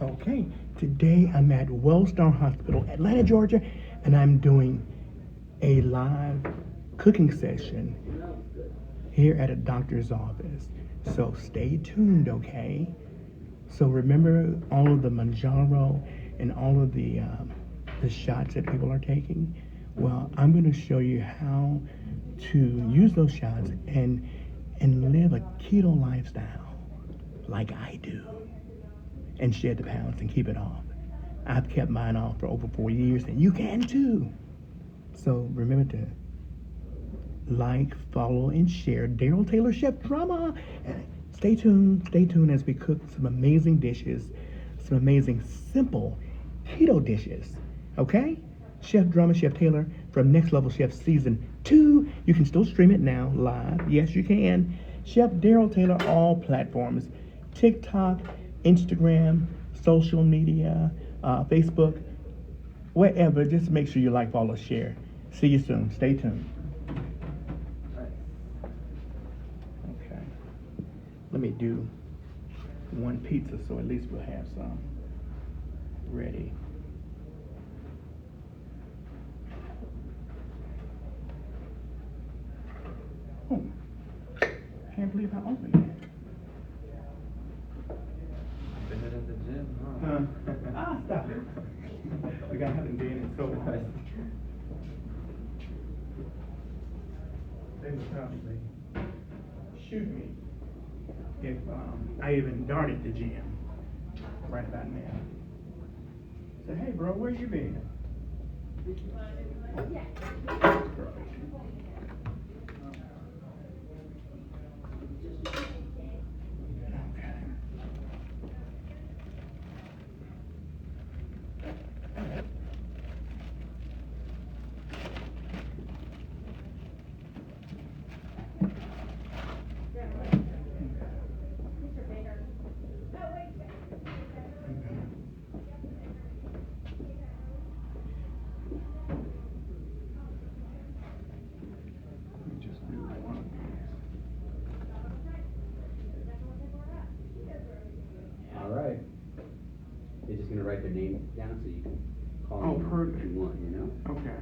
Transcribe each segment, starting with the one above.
Okay, today I'm at Wellstar Hospital, Atlanta, Georgia, and I'm doing a live cooking session here at a doctor's office. So stay tuned, okay? So remember all of the Manjaro and all of the shots that people are taking? Well, I'm going to show you how to use those shots and live a keto lifestyle like I do and shed the pounds and keep it off. I've kept mine off for over 4 years, and you can too. So remember to like, follow, and share Daryl Taylor Chef Drama. And stay tuned as we cook some amazing dishes, some amazing simple keto dishes. Okay? Chef Drama, Chef Taylor from Next Level Chef Season 2. You can still stream it now live. Yes, you can. Chef Daryl Taylor, all platforms: TikTok, Instagram, social media, Facebook, wherever. Just make sure you like, follow, share. See you soon. Stay tuned. Okay. Let me do one pizza so at least we'll have some ready. Oh, can't believe how open it is. Been at the gym, huh? Stop it. The guy hasn't been in so long. They would probably shoot me if I even darted the gym right about now. Say, hey bro, where you been? Perfect. Okay. Just do one of these. All right. They're just gonna write their name down so you can call Oh, them perfect. if you want, you know? Okay.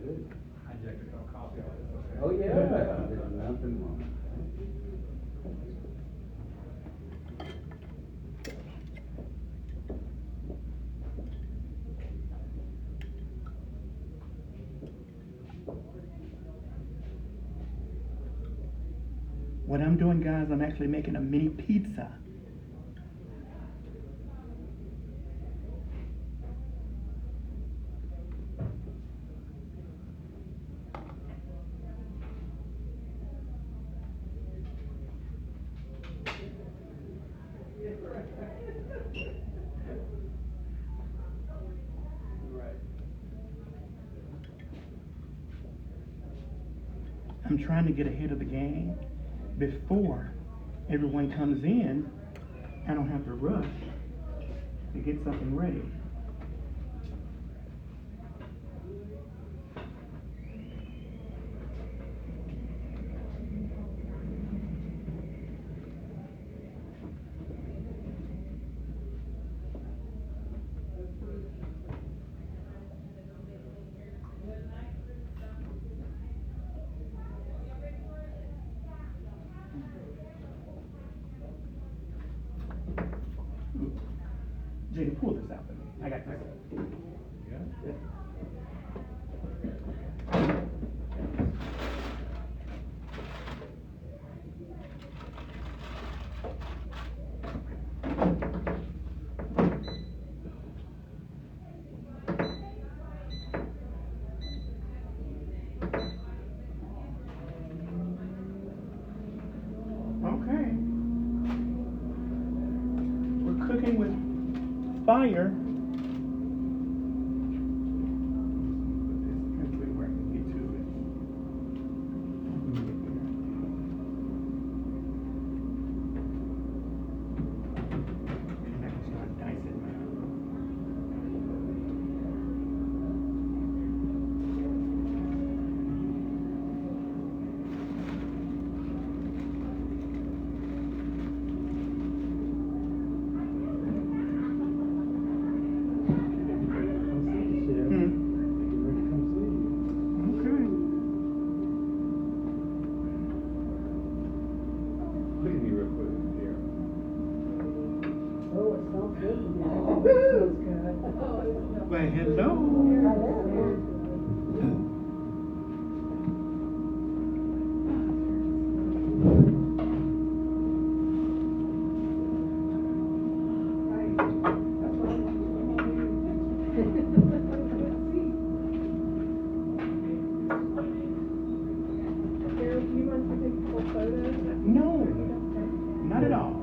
Good. Hijackers don't copy all this, okay? Oh, yeah. There's nothing wrong. What I'm doing, guys, I'm actually making a mini pizza. I'm trying to get ahead of the game before everyone comes in. I don't have to rush to get something ready. Jada, pull this out for me. I got this. Yeah? Okay. We're cooking with fire. Put this where I can get to it. And I can start dicing now. Well, hello. No, not at all.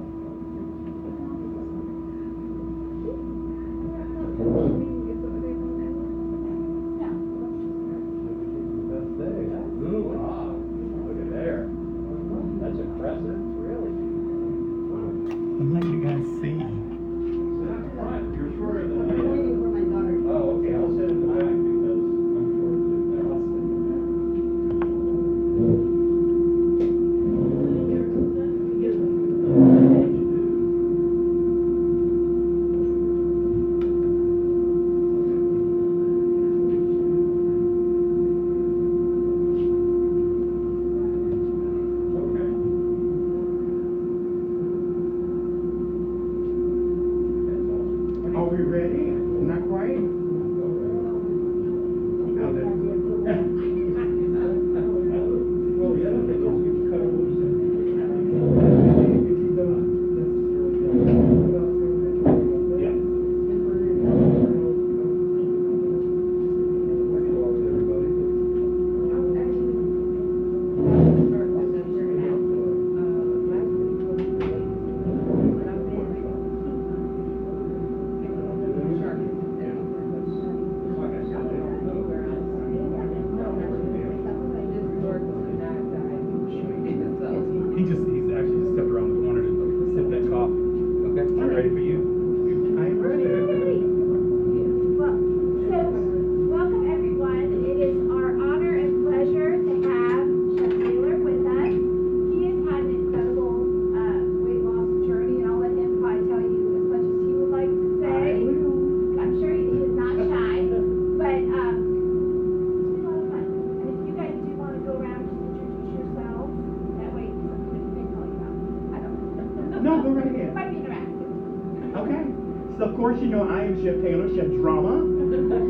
Ooh, ah, look at there. That's impressive. Really? I'm letting you guys see. Right, you're shorter than I am. Oh, okay, I'll sit in the back because I'm short too. I'll sit in the back. Are we ready? Not quite? Now then. Well, yeah, they just cut over He's actually just stepped around the corner to sip that coffee. Okay. Is that ready for you? I'm ready. Welcome everyone. It is our honor and pleasure to have Chef Taylor with us. He has had an incredible weight loss journey, and I'll let him probably tell you as much as he would like to say. I'm sure he is not shy, but it's been a lot of fun. And if you guys do want to go around and introduce yourselves, that way somebody can call you out. I don't know. No, go right ahead. It might be interactive. Okay. So of course you know I am Chef Taylor, Chef Drama.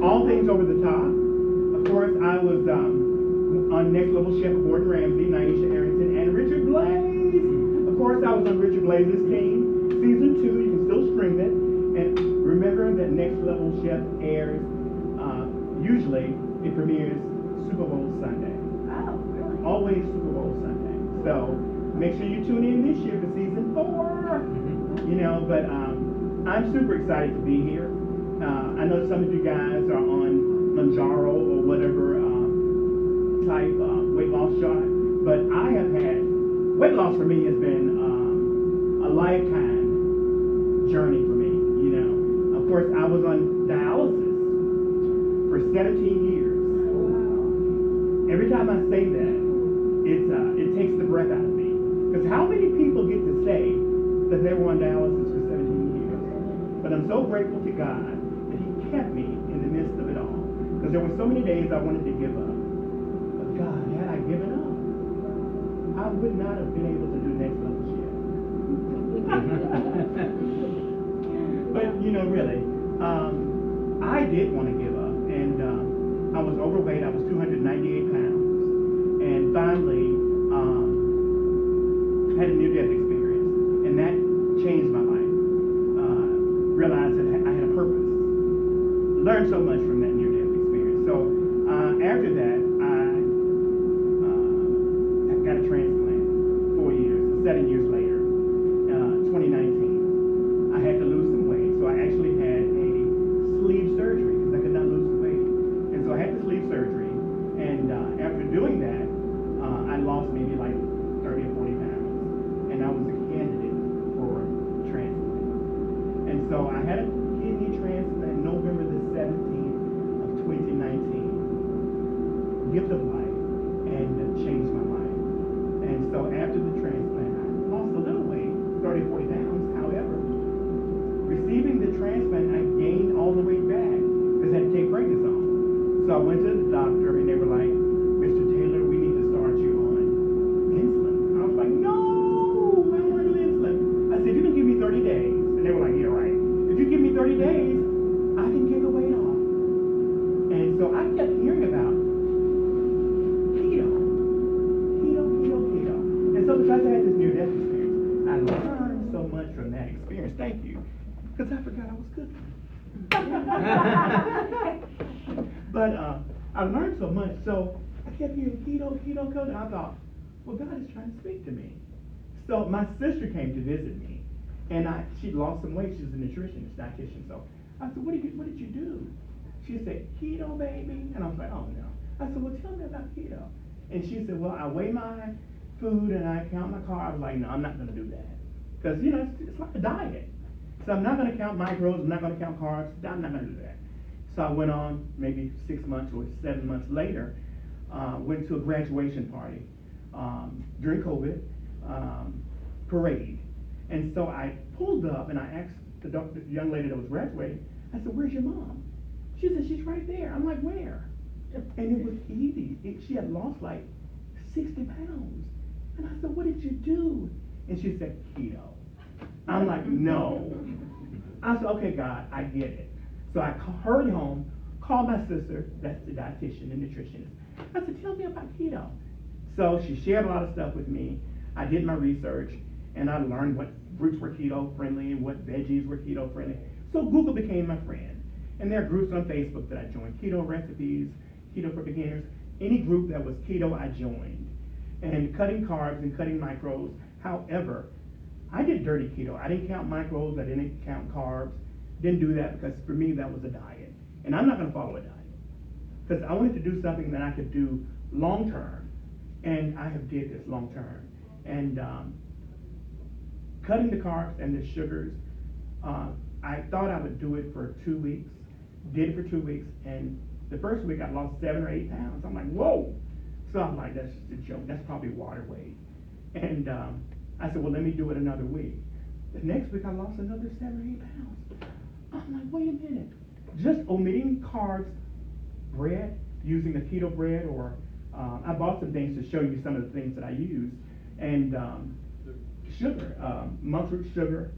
All things over the top. Of course I was on Next Level Chef with Gordon Ramsay, Naisha Arrington, and Richard Blaze. Of course I was on Richard Blaze's team. Season 2, you can still stream it. And remember that Next Level Chef airs, usually it premieres Super Bowl Sunday. Oh, really? Always Super Bowl Sunday. So make sure you tune in this year for season 4. You know, but I'm super excited to be here. I know some of you guys are on Manjaro or whatever type weight loss shot, but I have had weight loss for me has been a lifetime journey for me. You know, of course I was on dialysis for 17 years. Every time I say that, it takes the breath out of me. Because how many people get to say that they were on dialysis for 17 years? But I'm so grateful to God that He kept me in the midst of it all. Because there were so many days I wanted to give up. But God, had I given up, I would not have been able to do Next Level Chef. But you know, really, I did want to give up, and I was overweight. I was 298 pounds, and finally had a near-death experience, and that changed my life. Realized that I had a purpose. Learned so much from that near-death experience. So after that, I got a transplant. 4 years, 7 years later, 2019. I had to lose some weight, so I actually had a sleeve surgery because I could not lose the weight. And so I had the sleeve surgery, and after doing that, I lost maybe like 30 or 40 pounds, and I was a candidate for transplant. And so I had a kidney transplant November the 17th of 2019. Gift of life, and it changed my life. And so after the transplant, I lost a little weight, 30 or 40 pounds. However, receiving the transplant, I gained all the weight back because I had to take prednisone. So I went to the doctor, and they were like, Mr. Taylor, we need to start you on insulin. I was like, no, I don't want to do insulin. I said, you can give me 30 days. And they were like, yeah, right. 30 days, I can get the weight off. And so I kept hearing about keto. And so because I had this near-death experience, I learned so much from that experience. Thank you. Because I forgot I was cooking. But I learned so much. So I kept hearing keto, and I thought, well, God is trying to speak to me. So my sister came to visit me, and she lost some weight. She's a nutritionist, dietitian. So I said, what did you do? She said, keto, baby. And I was like, oh, no. I said, well, tell me about keto. And she said, well, I weigh my food and I count my carbs. I was like, no, I'm not going to do that. Because, it's like a diet. So I'm not going to count macros. I'm not going to count carbs. I'm not going to do that. So I went on maybe 6 months or 7 months later, went to a graduation party during COVID parade. And so I pulled up and I asked the young lady that was graduating, I said, where's your mom? She said, she's right there. I'm like, where? And it was easy. She had lost like 60 pounds. And I said, what did you do? And she said, keto. I'm like, no. I said, okay, God, I get it. So I hurried home, called my sister, that's the dietitian and nutritionist. I said, tell me about keto. So she shared a lot of stuff with me. I did my research, and I learned what fruits were keto friendly and what veggies were keto friendly. So Google became my friend. And there are groups on Facebook that I joined, keto recipes, keto for beginners. Any group that was keto, I joined. And cutting carbs and cutting macros. However, I did dirty keto. I didn't count macros, I didn't count carbs. Didn't do that because for me that was a diet. And I'm not going to follow a diet. Because I wanted to do something that I could do long term. And I have did this long term. And cutting the carbs and the sugars, I thought I would do it for 2 weeks. Did it for 2 weeks, and the first week I lost 7 or 8 pounds. I'm like, whoa! So I'm like, that's just a joke. That's probably water weight. And I said, well, let me do it another week. The next week I lost another 7 or 8 pounds. I'm like, wait a minute. Just omitting carbs, bread, using the keto bread, or I bought some things to show you some of the things that I use, and sugar, monk fruit sugar,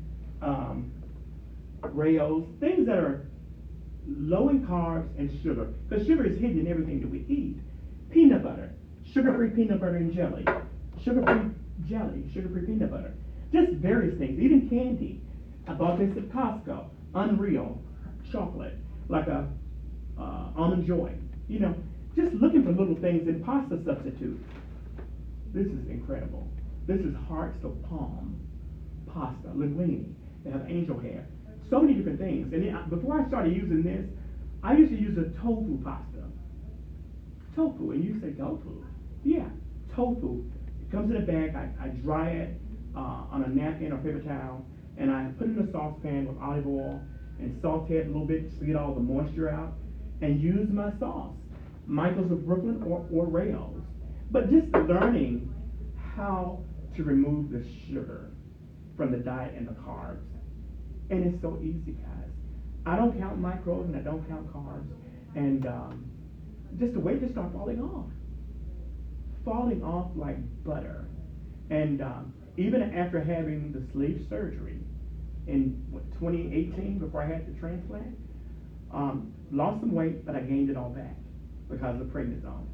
Rayo's, things that are low in carbs and sugar, because sugar is hidden in everything that we eat. Peanut butter, sugar-free peanut butter and jelly, sugar-free jelly, sugar-free peanut butter, just various things, even candy. I bought this at Costco, Unreal chocolate, like a Almond Joy, just looking for little things in pasta substitute. This is incredible. This is hearts of palm pasta, linguine. They have angel hair. So many different things. And then, before I started using this, I used to use a tofu pasta. Tofu, and you say tofu? Yeah, tofu. It comes in a bag. I dry it on a napkin or paper towel, and I put it in a saucepan with olive oil and saute it a little bit to get all the moisture out, and use my sauce, Michael's of Brooklyn or Rayo's. But just learning how to remove the sugar from the diet and the carbs. And it's so easy, guys. I don't count macros and I don't count carbs. And just the weight just started falling off. Falling off like butter. And even after having the sleeve surgery in 2018, before I had the transplant, lost some weight, but I gained it all back because of prednisone.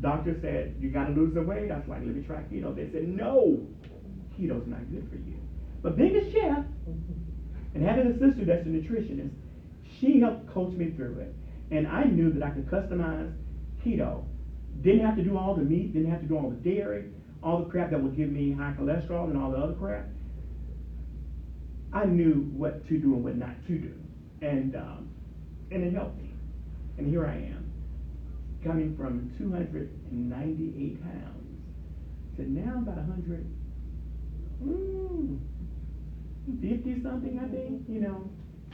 Doctor said, you got to lose the weight. I was like, let me try keto. They said, no, keto's not good for you. But being a chef, and having a sister that's a nutritionist, she helped coach me through it. And I knew that I could customize keto. Didn't have to do all the meat, didn't have to do all the dairy, all the crap that would give me high cholesterol and all the other crap. I knew what to do and what not to do. And it helped me. And here I am, coming from 298 pounds to now about 50 something, I think,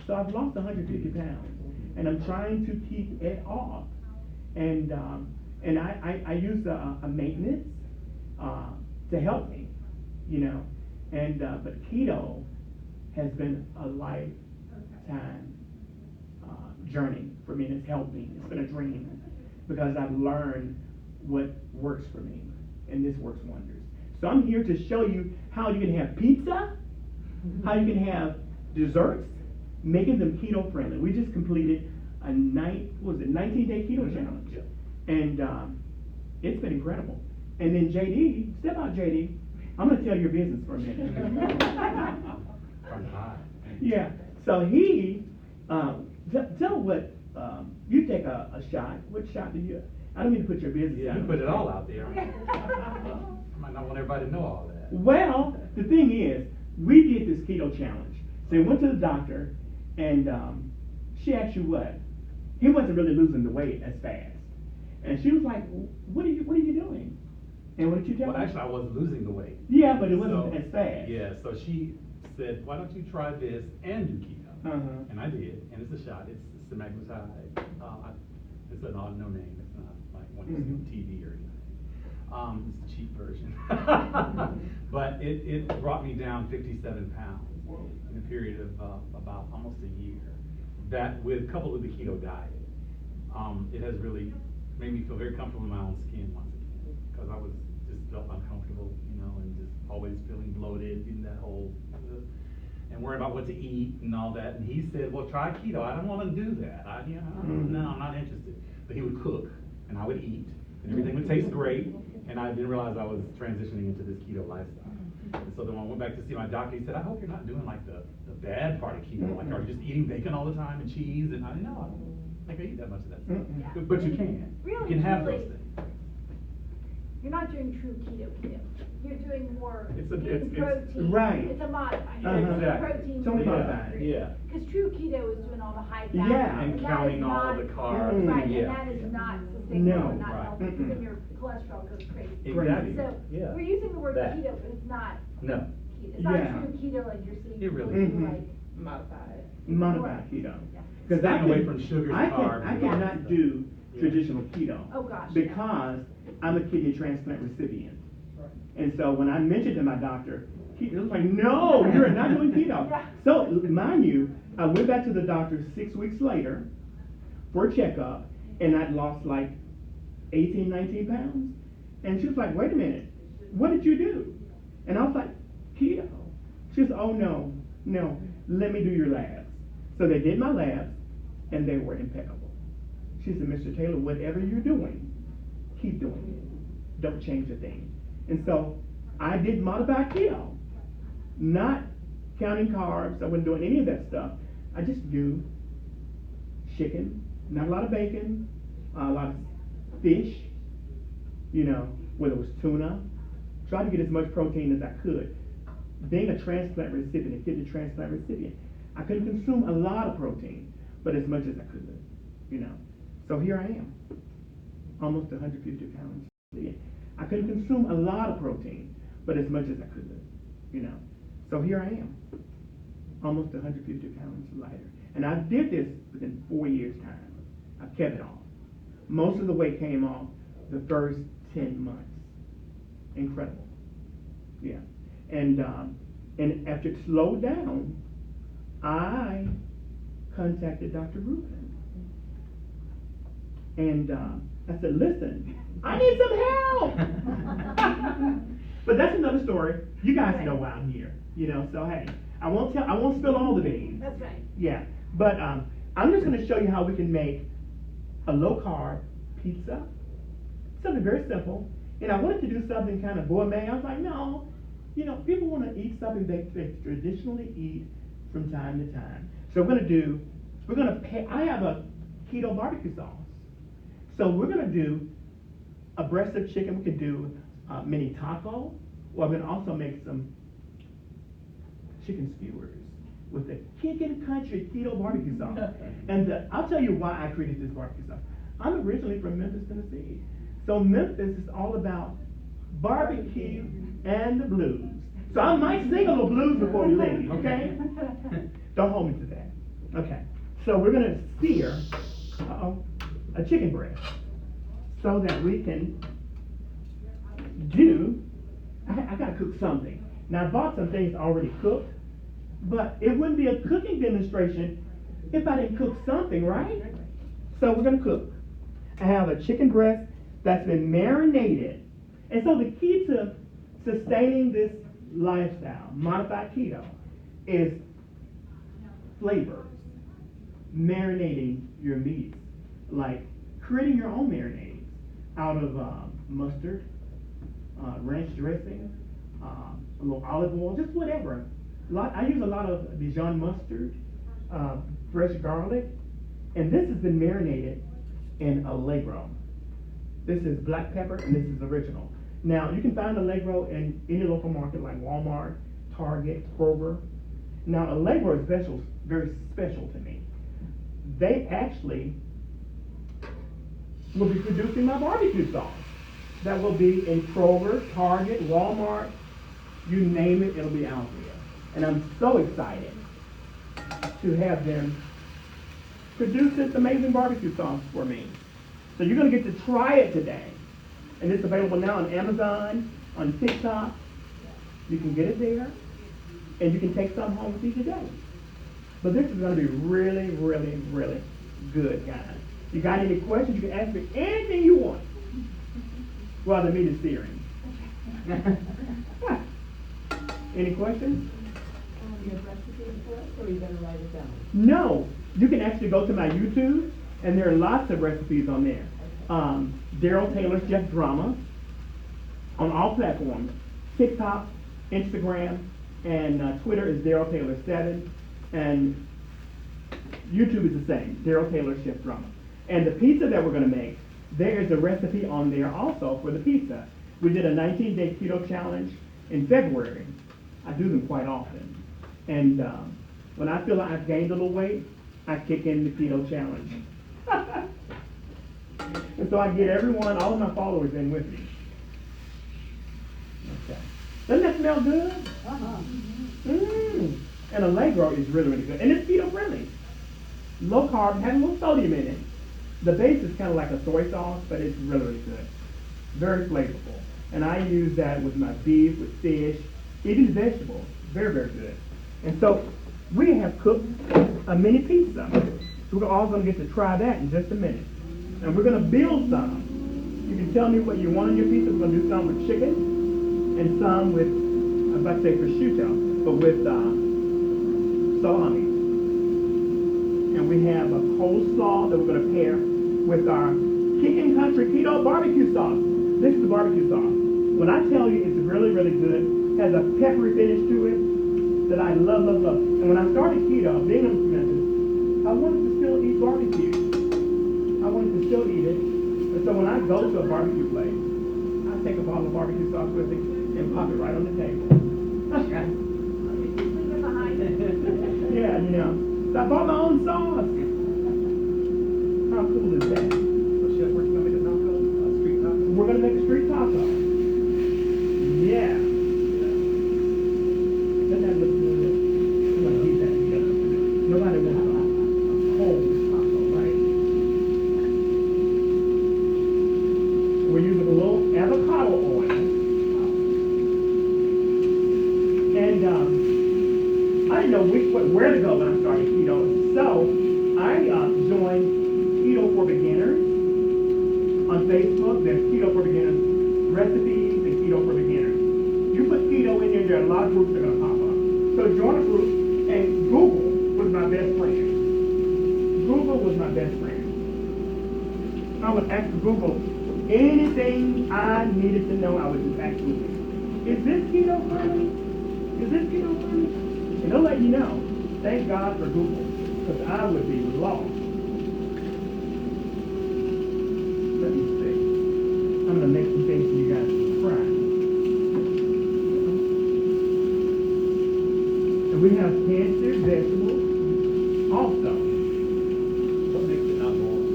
So I've lost 150 pounds, and I'm trying to keep it off. And I use a maintenance to help me, And but keto has been a lifetime journey for me, and it's helped me. It's been a dream because I've learned what works for me, and this works wonders. So I'm here to show you how you can have pizza, how you can have desserts, making them keto friendly. We just completed a 19-day keto challenge, and it's been incredible. And then JD, step out, JD. I'm gonna tell your business for a minute. Yeah. So he, tell what you take a shot. What shot do you? I don't mean to put your business. Yeah, you put it all out there. I might not want everybody to know all that. Well, the thing is, we did this keto challenge. So he went to the doctor, and she asked you what? He wasn't really losing the weight as fast, and she was like, "What are you doing?" And what did you tell Well, her? actually, I was losing the weight. Yeah, but it wasn't So, as fast. Yeah, so she said, why don't you try this and do keto? Uh-huh. And I did, and it's a shot. It's semaglutide. It's an odd no name. It's not like one you see on TV or anything. It's the cheap version. But it brought me down 57 pounds in a period of about almost a year. That coupled with the keto diet, it has really made me feel very comfortable in my own skin once again, because I was just felt uncomfortable, and just always feeling bloated in that whole, and worrying about what to eat and all that. And he said, well, try keto. I don't want to do that. No, I'm not interested. But he would cook, and I would eat, and everything would taste great. And I didn't realize I was transitioning into this keto lifestyle. And so then when I went back to see my doctor, he said, I hope you're not doing like the bad part of keto. Like, are you just eating bacon all the time and cheese? And I didn't know. I don't think I eat that much of that stuff. Yeah. But you can. Really, You can have truly. those things. You're not doing true keto. You're doing more It's protein. right. It's a modified. Exactly. Protein. Tell me about Yeah, that. yeah. Because true keto is doing all the high fat. Yeah. And that counting is all not- the carbs. Right, Yeah. and that is not sustainable, No. and not Right. healthy, because then your cholesterol goes crazy. Exactly. So, Yeah. we're using the word That. keto, but it's not No. keto. It's not Yeah. true keto like you're seeing. It really people do, isn't. like, Modified. Modified keto. Yeah. Because Staying away from sugars, carbs, I and all that cannot stuff. do Yeah. traditional keto. Oh, gosh, yeah. Because I'm a kidney transplant recipient. And so when I mentioned to my doctor, he was like, no, you're not doing keto. Yeah. So mind you, I went back to the doctor 6 weeks later for a checkup, and I'd lost like 18, 19 pounds. And she was like, wait a minute, what did you do? And I was like, keto. She was, oh no, let me do your labs. So they did my labs, and they were impeccable. She said, Mr. Taylor, whatever you're doing, keep doing it. Don't change a thing. And so I did modified keto, not counting carbs. I wasn't doing any of that stuff. I just do chicken, not a lot of bacon, a lot of fish, whether it was tuna. Tried to get as much protein as I could. Being a transplant recipient, a kidney transplant recipient, I couldn't consume a lot of protein, but as much as I could, So here I am, almost 150 pounds. I couldn't consume a lot of protein, but as much as I could, So here I am, almost 150 pounds lighter. And I did this within 4 years' time. I kept it off. Most of the weight came off the first 10 months. Incredible. Yeah. And after it slowed down, I contacted Dr. Rubin. And I said, listen, I need some help. But that's another story. You guys know why I'm here. So hey, I won't spill all the beans. That's right. Yeah. But I'm just gonna show you how we can make a low carb pizza. Something very simple. And I wanted to do something kind of gourmet. I was like, no, people want to eat something they traditionally eat from time to time. So I have a keto barbecue sauce. So we're gonna do a breast of chicken. We could do mini taco, or I'm gonna also make some chicken skewers with the Kickin' Country keto barbecue sauce. And I'll tell you why I created this barbecue sauce. I'm originally from Memphis, Tennessee. So Memphis is all about barbecue and the blues. So I might sing a little blues before we leave, okay? Don't hold me to that. Okay. So we're gonna sear a chicken breast so that we can I gotta cook something. Now I bought some things already cooked, but it wouldn't be a cooking demonstration if I didn't cook something, right? So we're gonna cook. I have a chicken breast that's been marinated. And so the key to sustaining this lifestyle, modified keto, is flavors. marinating your meats, like creating your own marinades out of mustard, ranch dressing, a little olive oil, just whatever. I use a lot of Dijon mustard, fresh garlic, and this has been marinated in Allegro. This is black pepper, and this is original. Now, you can find Allegro in any local market like Walmart, Target, Kroger. Now, Allegro is special, very special to me. They actually will be producing my barbecue sauce. That will be in Kroger, Target, Walmart, you name it, it'll be out there. And I'm so excited to have them produce this amazing barbecue sauce for me. So you're going to get to try it today. And it's available now on Amazon, on TikTok. You can get it there. And you can take some home with you today. But this is going to be really, really, really good, guys. You got any questions, you can ask me anything you want while the meat is searing. Any questions? You have recipes for us, or are you going to write it down? No. You can actually go to my YouTube, and there are lots of recipes on there. Daryl Taylor's Chef Drama on all platforms. TikTok, Instagram, and Twitter is Daryl Taylor 7, and YouTube is the same, Daryl Taylor Chef Drama. And the pizza that we're going to make, there is a recipe on there also for the pizza. We did a 19-day keto challenge in February. I do them quite often. And when I feel like I've gained a little weight, I kick in the keto challenge. And so I get everyone, all of my followers in with me. Okay. Doesn't that smell good? Uh-huh. And Allegro is really, really good. And it's keto friendly. Low carb, has a little sodium in it. The base is kind of like a soy sauce, but it's really, really good. Very flavorful. And I use that with my beef, with fish, even vegetables. Very, very good. And so we have cooked a mini pizza. So we're all going to get to try that in just a minute. And we're going to build some. You can tell me what you want on your pizza. We're going to do some with chicken and some with, I was about to say prosciutto, but with salami. And we have a coleslaw that we're going to pair with our Kickin' Country Keto barbecue sauce. This is the barbecue sauce. When I tell you it's really, really good, has a peppery finish to it that I love, love, love. And when I started keto, being on Memphis, I wanted to still eat barbecue. I wanted to still eat it. And so when I go to a barbecue place, I take a bottle of barbecue sauce with me and pop it right on the table. Leave it behind. Yeah, you know. So I bought my own sauce. How cool is that? So Chef, we're gonna make a taco, a street taco? We're going to make a street taco. Yeah. Doesn't that look good? I'm going to heat that together. Nobody wants a whole taco, right? We're using a little avocado oil. And I didn't know where to go when I started keto. So I joined Keto for Beginners on Facebook. There's Keto for Beginners recipes and Keto for Beginners. You put keto in there are a lot of groups that are going to pop up. So join a group, and Google was my best friend. Google was my best friend. I would ask Google anything I needed to know. I would just ask Google, is this keto friendly? Is this keto friendly? And they'll let you know. Thank God for Google, because I would be lost. Let me see. I'm going to make some things for you guys to try. And we have cancer vegetables also. What makes it not boring?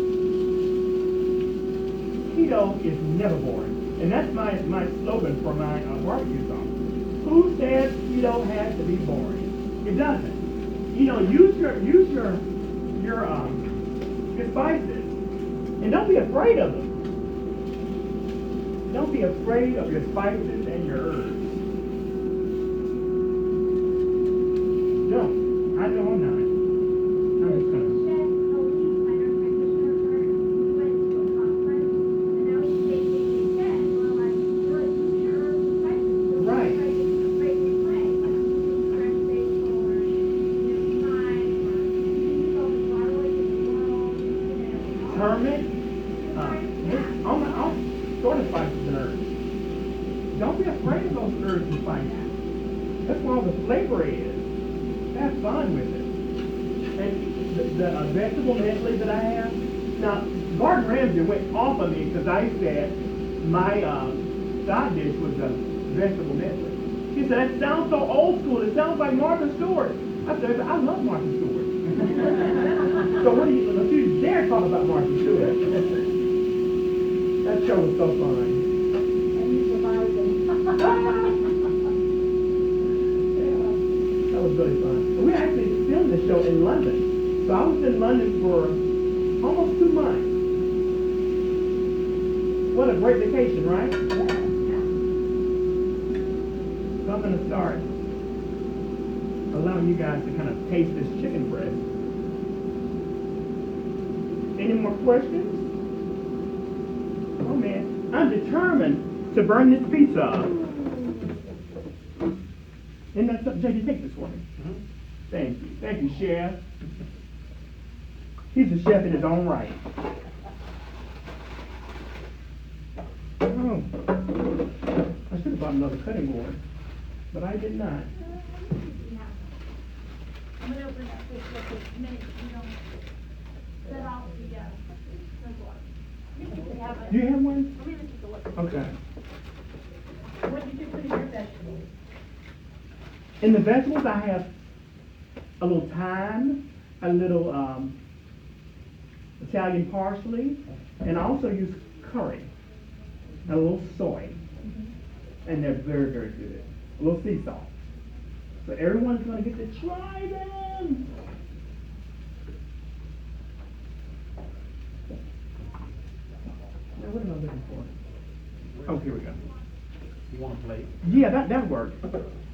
Keto is never boring. And that's my slogan for my barbecue sauce. Who says keto has to be boring? It doesn't. You know, use your spices, and don't be afraid of them. Don't be afraid of your spices and your herbs. Don't. I know I'm not. I'm just gonna. Chef Elise, my nurse practitioner, we went to a conference, and now they said, well, I'm good with your herbs and spices. Right. Afraid to play. Fresh basil or thyme or use all the garlic determined. I'll sort of spices and herbs. Don't be afraid of those herbs and spices. That's where all the flavor is. Have fun with it. And the vegetable medley that I have, now, Gordon Ramsay went off of me because I said my side dish was a vegetable medley. He said, that sounds so old school. It sounds like Martha Stewart. I said, I love Martha Stewart. So what do you dare talk about Martha Stewart? That show was so fun. And you survived it. That was really fun. We actually filmed the show in London. So I was in London for almost 2 months. What a great vacation, right? So I'm going to start allowing you guys to kind of taste this chicken breast. Any more questions? Oh man, I'm determined to burn this pizza up. Isn't that something? JD, take this for me. Thank you. Thank you, Chef. He's a chef in his own right. Oh, I should have bought another cutting board, but I did not. I'm gonna open that fish real quick, a minute, you don't set off the water. You think they have a- Do you have one? Let me take a look. Okay. What did you put in your vegetables? In the vegetables, I have a little thyme, a little Italian parsley, and I also use curry, and a little soy. And they're very, very good. A little sea salt. So everyone's gonna get to try them. Now, what am I looking for? Oh, here we go. You want a plate? Yeah, that worked.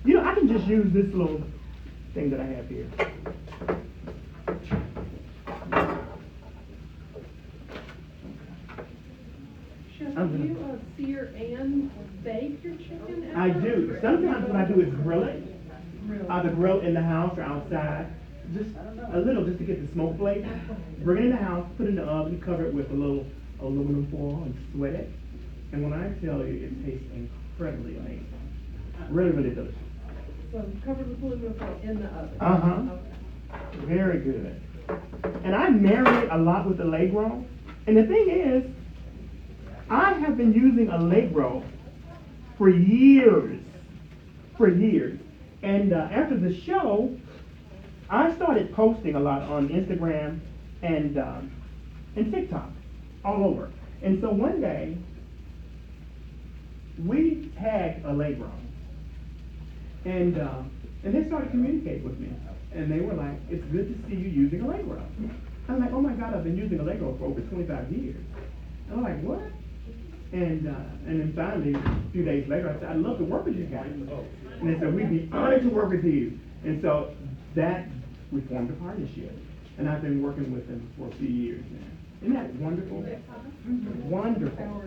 You know, I can just use this little thing that I have here. Chef, I'm do gonna- you sear and bake your chicken? I after? do. Sometimes what I do is grill it. Really? Either grill in the house or outside. Just a little, just to get the smoke flavor. Bring it in the house, put it in the oven, cover it with a little aluminum foil and sweat it. And when I tell you, it tastes incredibly amazing. Really, really delicious. So cover the aluminum foil in the oven? Uh-huh. Okay. Very good. And I marinate a lot with Allegro. And the thing is, I have been using Allegro for years. For years. And after the show, I started posting a lot on Instagram and TikTok, all over. And so one day, we tagged Allegro. And they started communicating with me. And they were like, it's good to see you using Allegro. I'm like, oh my God, I've been using Allegro for over 25 years. And I'm like, what? And then finally, a few days later, I said, I'd love to work with you guys. And they said, we'd be honored to work with you. And so that, we formed a partnership. And I've been working with them for a few years now. Isn't that wonderful? Wonderful.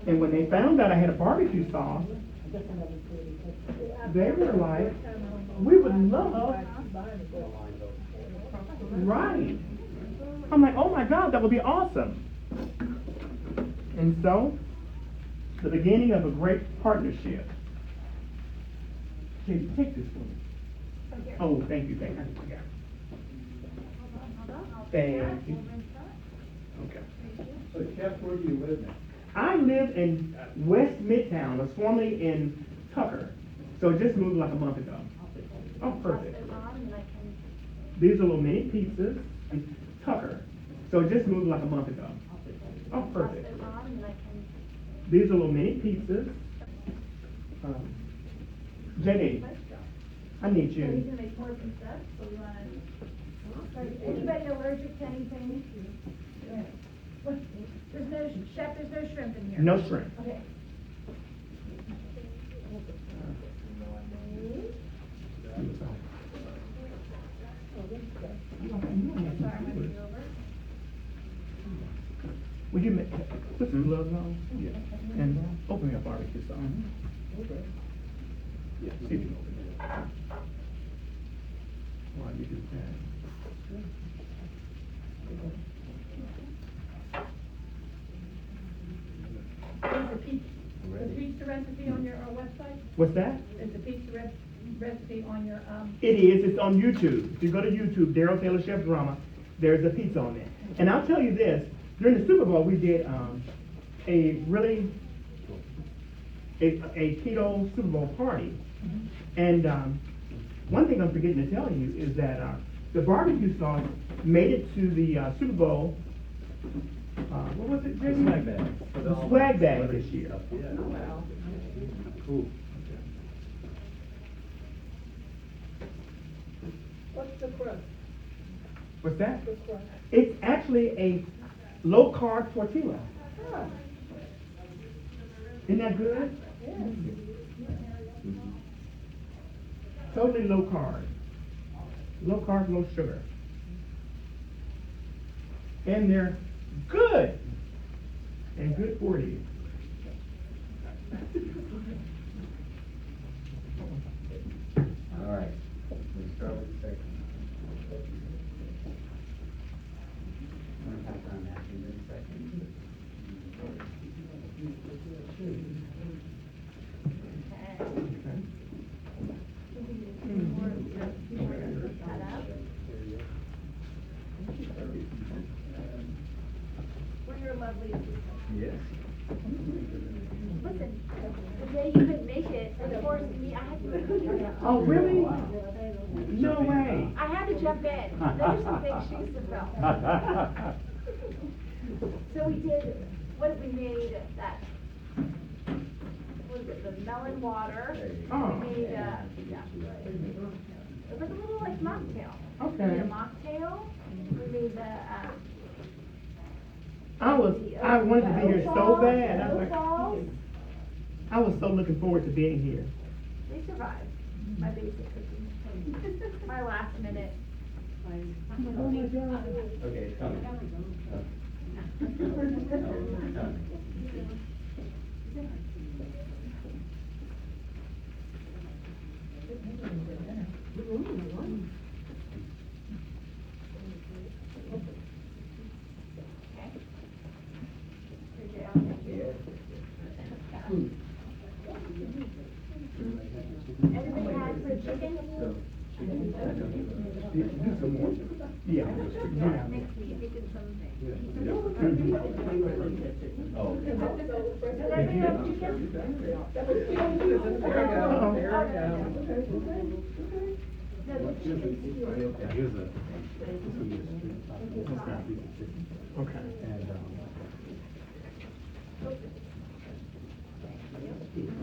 And when they found out I had a barbecue sauce, they were like, we would love. Right. I'm like, oh my God, that would be awesome. And so, the beginning of a great partnership. Can you take this for me? Oh, thank you, thank you. Thank you. Okay. So Chef, where do you live now? I live in West Midtown, or formerly in Tucker. So just moved like a month ago. Oh, perfect. These are little mini pizzas in Tucker. So just moved like a month ago. Oh, perfect. These are little mini pizzas. JD, I need So he's you. gonna make more pizza, so we wanna. Anybody allergic to anything? What? There's no, chef, there's no shrimp in here. No shrimp. Okay. Sorry, I'm gonna be over. Would you put some gloves on? Yeah. And open your barbecue sauce. Okay. Yeah, see if you can open it. While you do that. What's that? Is the pizza recipe on your, It is. It's on YouTube. If you go to YouTube, Daryl Taylor Chef Drama, there's a pizza on there. And I'll tell you this: during the Super Bowl, we did a really a keto Super Bowl party. And one thing I'm forgetting to tell you is that the barbecue sauce made it to the Super Bowl. What was it? The swag bag. The swag bag this year. Yeah. wow. Cool. What's the crust? What's that? The crust. It's actually a low carb tortilla. Ah, Isn't that good? yes. Totally low carb. Low carb, low sugar. And they're good. And good for you. All right, let's start with the second. I'm gonna pass around napkins in a second. We're your lovely assistants. Yes. Listen, the day you couldn't make it, of course, me, I had to. Oh, really? No way. I had to jump in. There's some big shoes to fill. So we did, what did we made that? What was it, the melon water? Oh. We made, yeah. It was like a little like mocktail. Okay. We made a mocktail. We made the, I wanted to be here so bad. I was like, balls. I was so looking forward to being here. They survived my basic cooking. My last minute. Oh my God. Okay, it's coming. Everybody had for chicken? Do some more. Yeah. Next week, we did some. Oh. Does everybody have chicken? No, which chicken? Here's a, this will be a street, piece of chicken. Okay. And,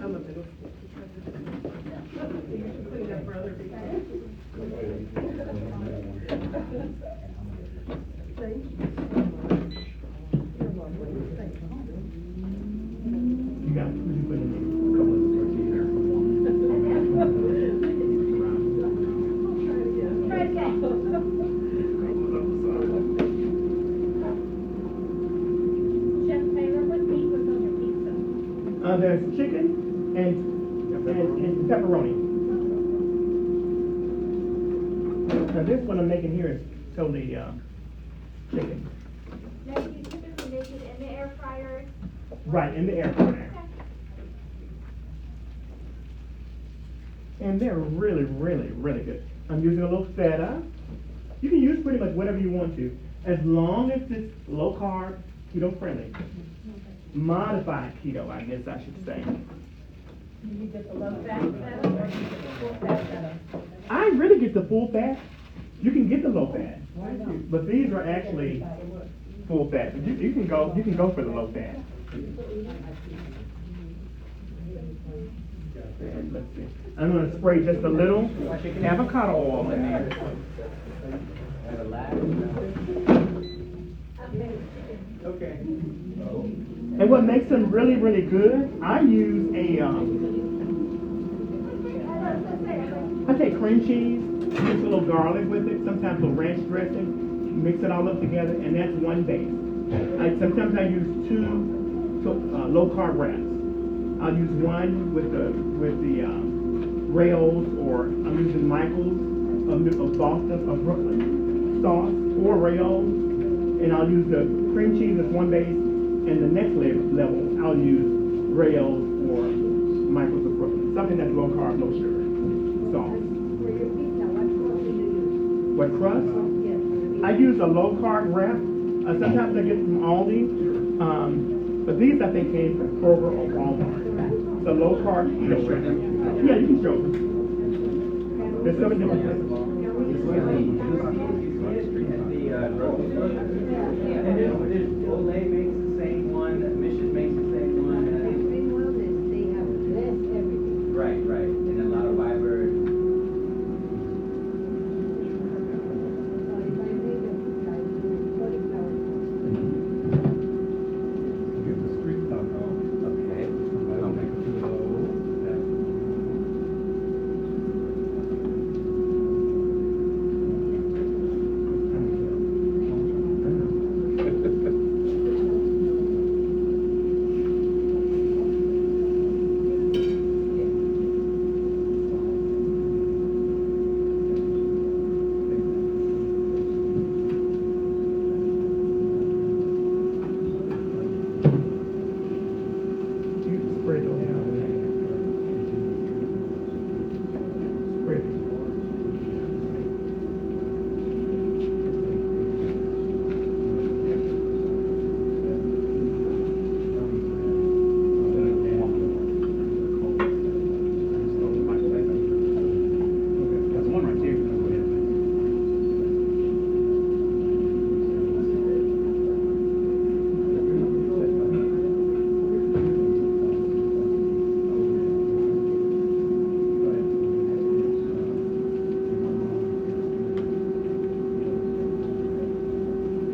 I'm a middle. Put it up for other people. Thank you so much. You're lovely. Thank you. You got, what you put in there? a couple of the tortillas from one. Try it again. Chef Taylor, what meat was on your pizza? There's chicken and pepperoni. Now this one I'm making here is totally chicken. Now, do you typically make it in the air fryer? Right, in the air fryer. Okay. And they're really, really, really good. I'm using a little feta. You can use pretty much whatever you want to, as long as it's low carb, keto friendly. Modified keto, I guess I should say. Do you get the low fat feta or do you get the full fat feta? I really get the full fat. You can get the low fat, Why not? but these are actually full fat. But you can go for the low fat. Let's see. I'm going to spray just a little avocado oil in there. And the last. Okay. And what makes them really, really good, I use I take cream cheese, mix a little garlic with it, sometimes a little ranch dressing, mix it all up together, and that's one base. Sometimes I use two low carb wraps. I'll use one with the Rails, or I'm using Michael's of Boston, of Brooklyn sauce, or Rails, and I'll use the cream cheese as one base, and the next level I'll use Rails or Michael's of Brooklyn something that's low carb, low sugar sauce. For your pizza, what sauce do you use? What crust? Yes. I use a low carb wrap. Sometimes I get from Aldi, but these I think came from Kroger or Walmart. It's a low carb keto wrap. Yeah, you can show them. There's so many different flavors. Olay makes the same one, Mission makes the same one. Every wellness, they have less everything. Right, and a lot of fiber. So if I make a pizza, I use cauliflower. Okay. You can spread those out. Spread it. That's one right there.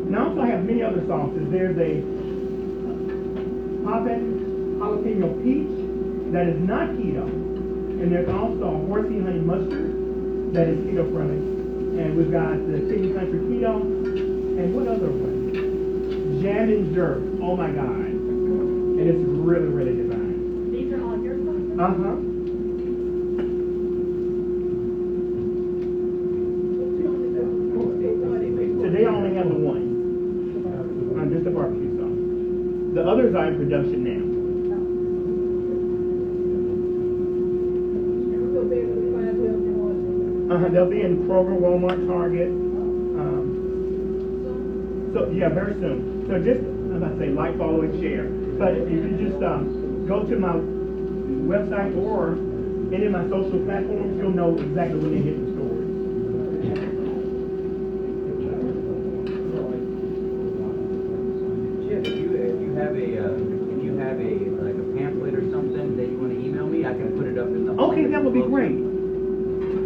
Now also I have many other sauces. There's a poppin' jalapeno peach that is not keto. And there's also a horsey honey mustard that is keto friendly. And we've got the chicken country keto. And what other one? Jam and jerk. Oh my God. And it's really, really divine. These are all your sauces? Uh-huh. Today I only have the one. Just the barbecue sauce. The others are in production now. So big, we find well. They'll be in Kroger, Walmart, Target. So yeah, very soon. So just, as I say, like, follow, and share. But if you just go to my website or any of my social platforms, you'll know exactly when they hit the stores. Chip, if you have like a pamphlet or something that you want to email me, I can put it up in the. Okay, that would be great.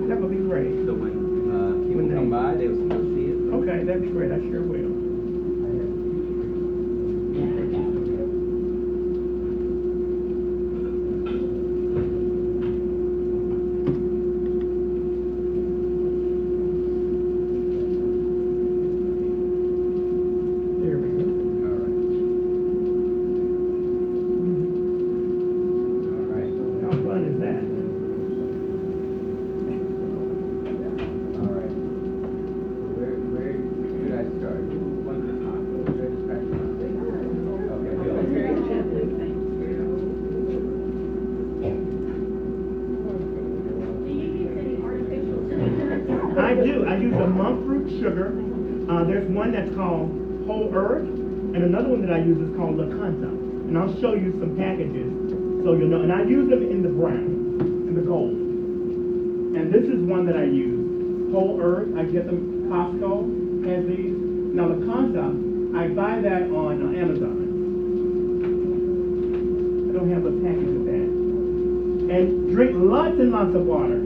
That would be great. So when people come by, they'll see it. Okay, that'd be great. I sure will. There we go. All right. How fun is that? All right. Where should I start? One at a time. Where to start? Okay, good. Very gently, thanks. Do you use any artificial sweeteners? I do. I use a monk fruit sugar. There's one that's called Whole Earth, and another one that I use is called La Canta. And I'll show you some packages so you'll know. And I use them in the brown, in the gold. And this is one that I use. Whole Earth. I get them. Costco has these. Now La Canta, I buy that on Amazon. I don't have a package of that. And drink lots and lots of water.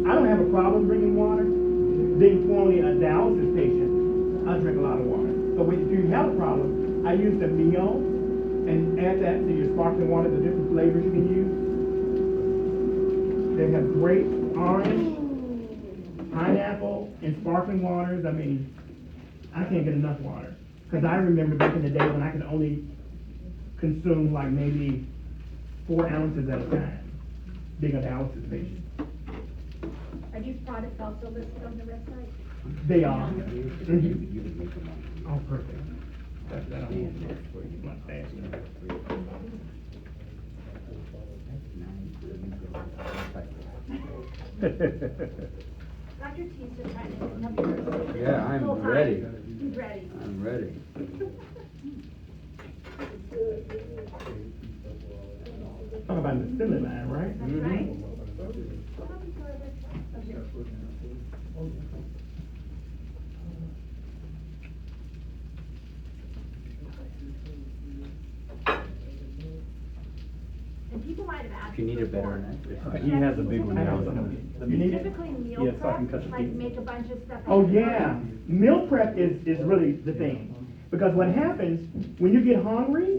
I don't have a problem drinking water. Being formerly a dialysis patient, I drink a lot of water. So if you have a problem, I use the Mio and add that to your sparkling water, the different flavors you can use. They have grape, orange, pineapple, and sparkling waters. I mean, I can't get enough water. Because I remember back in the day when I could only consume like maybe 4 ounces at a time, being a dialysis patient. Are these products also listed on the website? They are. You Mhm. can make them on. Oh, perfect. That'll be much faster. Dr. T's just trying to come here. Yeah, I'm Full time. ready. He's ready. I'm ready. Talk about the assembly line, right? That's Mhm. right. Come up and go over here. And people might have asked. If you need a better before. knife. He has a big one I now. have some. The You need it? Typically meal Yeah, so I can prep, cut the like pizza. make a bunch of stuff. Oh, ahead of yeah. time. Meal prep is really the thing. Because what happens, when you get hungry,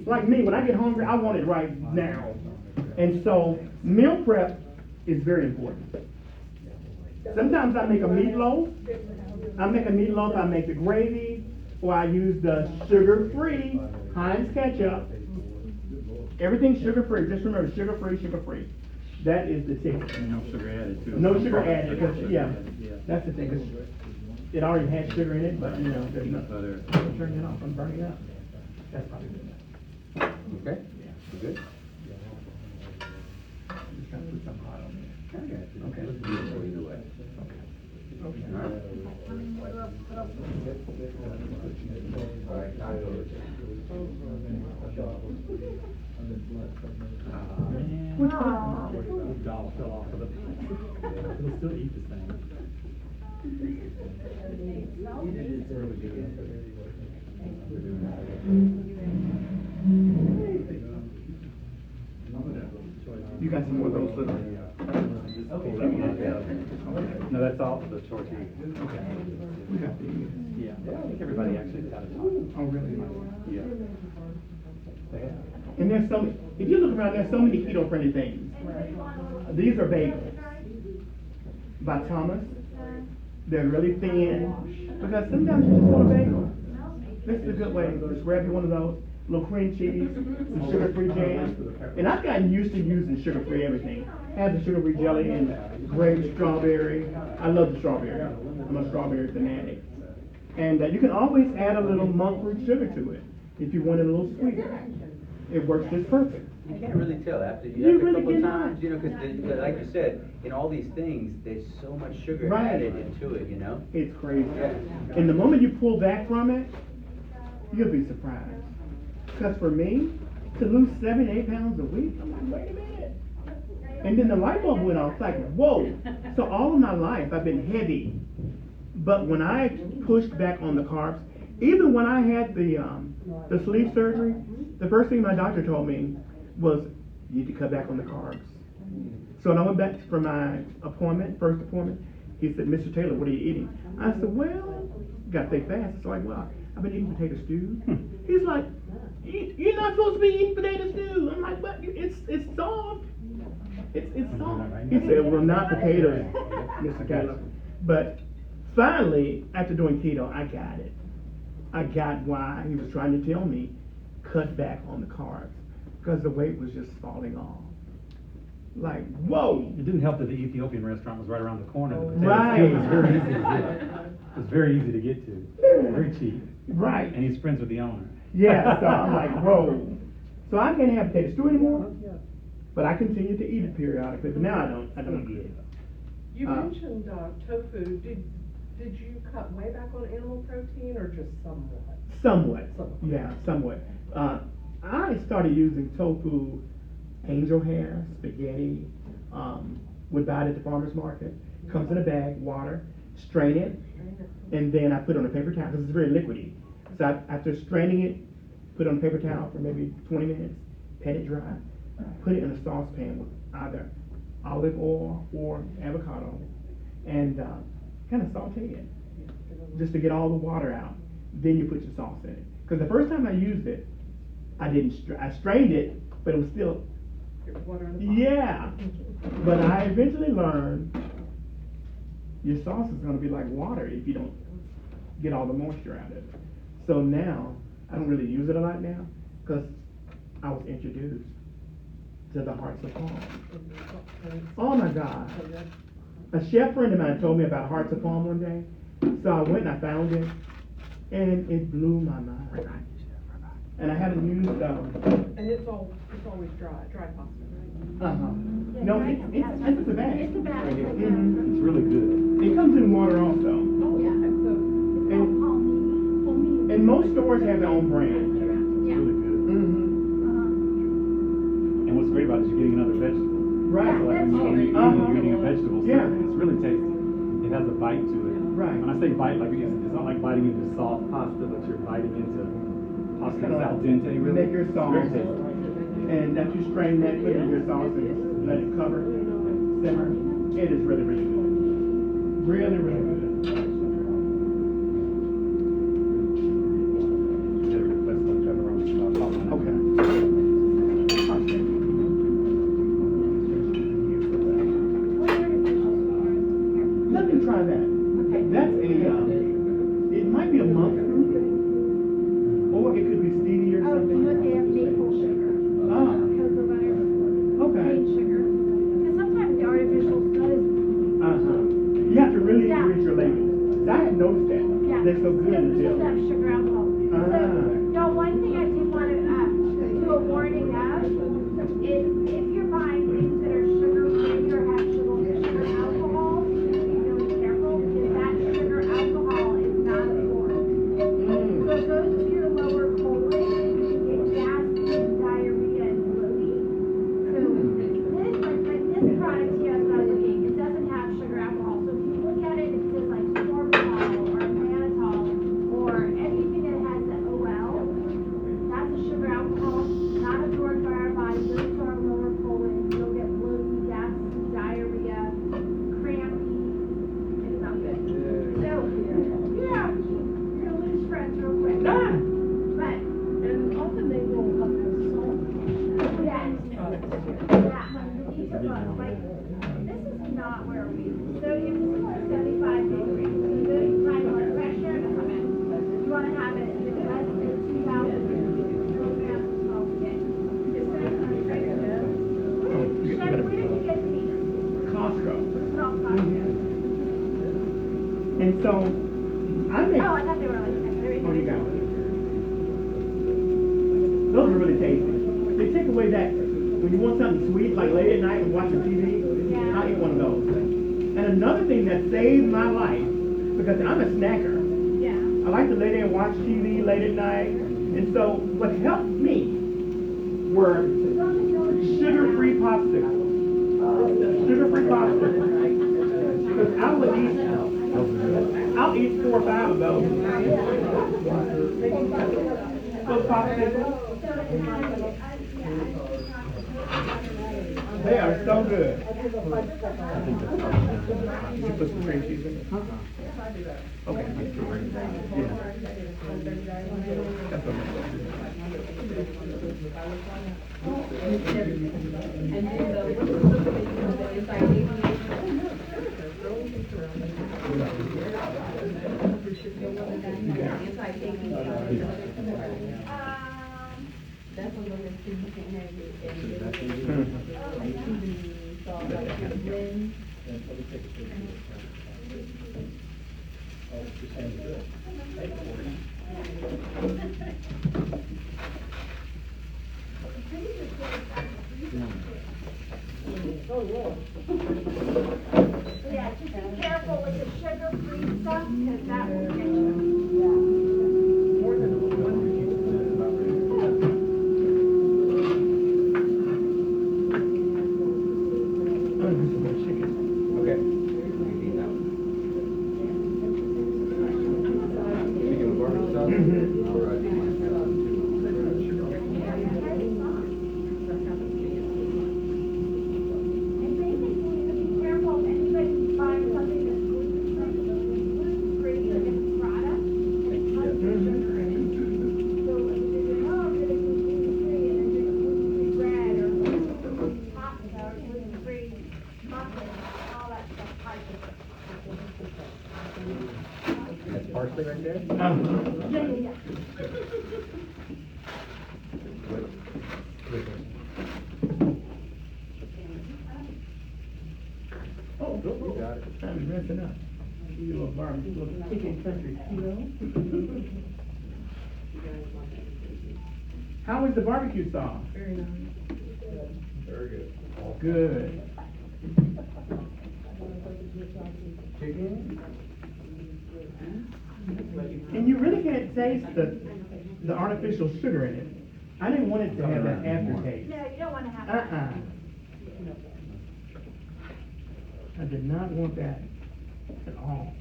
like me, when I get hungry, I want it right now. And so, meal prep is very important. Sometimes I make a meatloaf. I make the gravy, or I use the sugar-free Heinz ketchup. Everything's sugar-free. Just remember, sugar-free, sugar-free. That is the ticket. No sugar added to it. No sugar added, because, yeah, Yeah. that's the thing, 'cause it already has sugar in it, but, you know, there's Peanut no, butter. turn it off, I'm burning up. That's probably good enough. Okay, you good? I'm just trying to put some hot on there. I got you. Okay. Looks beautiful either way. Okay. All right. All right, tacos. Man. Which Aw. The doll fell off of the plate. It'll still eat this thing. It's really good. You got some more of those little. No, that's all the tortilla. Okay. We got these. Yeah, I think everybody actually got a taco. Oh, really? Yeah. They have. And there's so many, if you look around, there's so many keto-friendly things. These are bagels by Thomas. They're really thin, because sometimes you just want a bagel. This is a good way, just grab you one of those, little cream cheese, some sugar-free jam. And I've gotten used to using sugar-free everything. I have the sugar-free jelly and grape strawberry. I love the strawberry. I'm a strawberry fanatic. And you can always add a little monk fruit sugar to it if you want it a little sweeter. It works just perfect. You can't really tell after, You after a really couple of cannot. times, you know, because like you said, in all these things, there's so much sugar Right. added into it, you know? It's crazy. Yeah. And the moment you pull back from it, you'll be surprised. Because for me, to lose 7, 8 pounds a week, I'm like, wait a minute. And then the light bulb went off, it's like, whoa. So all of my life, I've been heavy. But when I pushed back on the carbs, even when I had the sleeve surgery, the first thing my doctor told me was, you need to cut back on the carbs. So when I went back for my first appointment, he said, Mr. Taylor, what are you eating? I said, well, gotta stay fast. It's like, well, I've been eating potato stew. He's like, you're not supposed to be eating potato stew. I'm like, but it's soft. It's soft. He said, well, not potatoes, Mr. Taylor. But finally, after doing keto, I got it. I got why he was trying to tell me, cut back on the carbs, because the weight was just falling off. Like, whoa. It didn't help that the Ethiopian restaurant was right around the corner. The potato Right. stew was very easy to get. It was very easy to get to. Very cheap. Right. And he's friends with the owner. Yeah, so I'm like, whoa. So I can't have potato stew anymore, but I continue to eat it periodically, but now I don't get it. You mentioned tofu. Did you cut way back on animal protein or just somewhat? Somewhat, Somewhat. yeah, somewhat. I started using tofu, angel hair, spaghetti, would buy it at the farmer's market. Comes in a bag, water, strain it, and then I put it on a paper towel, because it's very liquidy. So after straining it, put it on a paper towel for maybe 20 minutes, pat it dry, put it in a saucepan with either olive oil or avocado, and kind of saute it, just to get all the water out. Then you put your sauce in it. Because the first time I used it, I strained it, but it was still, Water in the pot. yeah. But I eventually learned your sauce is going to be like water if you don't get all the moisture out of it. So now, I don't really use it a lot now, because I was introduced to the hearts of palm. Oh my God. A chef friend of mine told me about hearts of palm one day. So I went and I found it, and it blew my mind. And I haven't used, And it's always dry pasta, right? no, it's a bag. It's a bag. Mhm. It's really good. It comes in water also. Oh, Yeah. okay, so. And most stores have their own brand. It's Yeah. really good. Mm-hmm. And what's great about it is you're getting another vegetable. Right. So like when you eat, you're getting a vegetable. So Yeah. it's really tasty. It has a bite to it. Right. When I say bite, like it's not like biting into soft pasta, but you're biting into pasta that's al dente. Really. Make your sauce. It's very tasty. And that you strain that, put it in your sauce and let it cover, simmer. It is really, really good. Really, really good. Get a request on pepperoni sauce. Okay. Let me try that. That's it might be a monk fruit, or it could be stevia or Oh, something. but they have maple sugar. Ah. Cocoa butter. Okay. Cane sugar. Because sometimes the artificial stuff is. You have to really Yeah. read your labels. I had noticed that. Yeah. They're so good Because to this tell. does have sugar alcohol. Ah. So, one thing I did want to do a warning of is if you're buying things that are sugar free or have sugar alcohol, you need to be really careful because that sugar alcohol is not absorbed. So it goes to your lower colon and you get gas and diarrhea and bloating. So this, like this product here, as I was looking, it doesn't have sugar alcohol. So if you look at it, it says like sorbitol or mannitol or anything that has the OL, that's a sugar alcohol, not absorbed by our body, goes to our lower colon. You'll get bloating, gas, diarrhea, crampy. It's not good. So, yeah, you're gonna lose friends real quick. Ah. But, And often they will up the salt. yeah, these are bugs. Like, this is not where we, sodium is 75 degrees. So good high blood pressure to come in. You wanna have it less than 2,000 milligrams of salt a day. Chef, where did you get these? Costco. Salt cocktails. And so, I make. Oh, I thought they were like, they're Oh, you got individual. it. Those are really tasty. They take away that when you want something sweet, like late at night and watching TV. Yeah. I eat one of those. And another thing that saved my life, because I'm a snacker. Yeah. I like to lay there and watch TV late at night. And so, what helped me were sugar-free popsicles. Sugar-free popsicles. Because I'll eat 4 or 5 of those. Those popsicles, they are so good. You put some cream cheese in it? Okay. Yeah. That's what Yeah, just be careful with the sugar-free stuff, because that will get you. More than one. Okay. Chicken with barbecue sauce? All right. And basically, be careful if anybody buys something that's gluten-free or different product, it has sugar in it. So if you're doing, oh, I'm gonna do gluten-free, and then you're gluten-free bread, or gluten-free pasta, or gluten-free muffins, all that stuff, high sugar. That's parsley right there? Yeah. Oh, You got it. I'm messing up. You little barbecue, little chicken country. How is the barbecue sauce? Very nice. Very good. Good. Chicken? And you really can't taste the artificial sugar in it. I didn't want it to have that aftertaste. No, you don't wanna have that. I did not want that at all.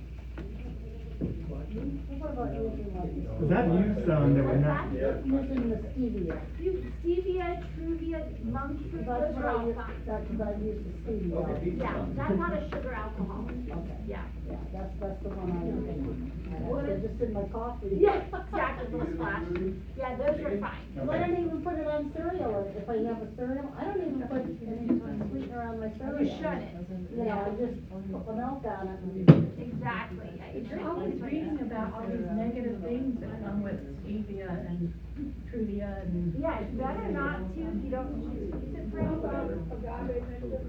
Cause I've used some that were not. Using the stevia. Stevia, Truvia, monk fruit, those are all fine. That's because I use the stevia. Yeah, that's not a sugar alcohol. Okay. Yeah. Yeah, that's the one I use. They're just in my coffee. Yeah, exactly, little splash. Yeah, those are fine. Well, I don't even put it on cereal, if I have a cereal, I don't even put any sweetener on my cereal. You shouldn't. You know, I just put the milk on it and. Exactly. You're always reading about all these negative things that come with stevia and Truvia and. Yeah, it's better not to if you don't use it for anything.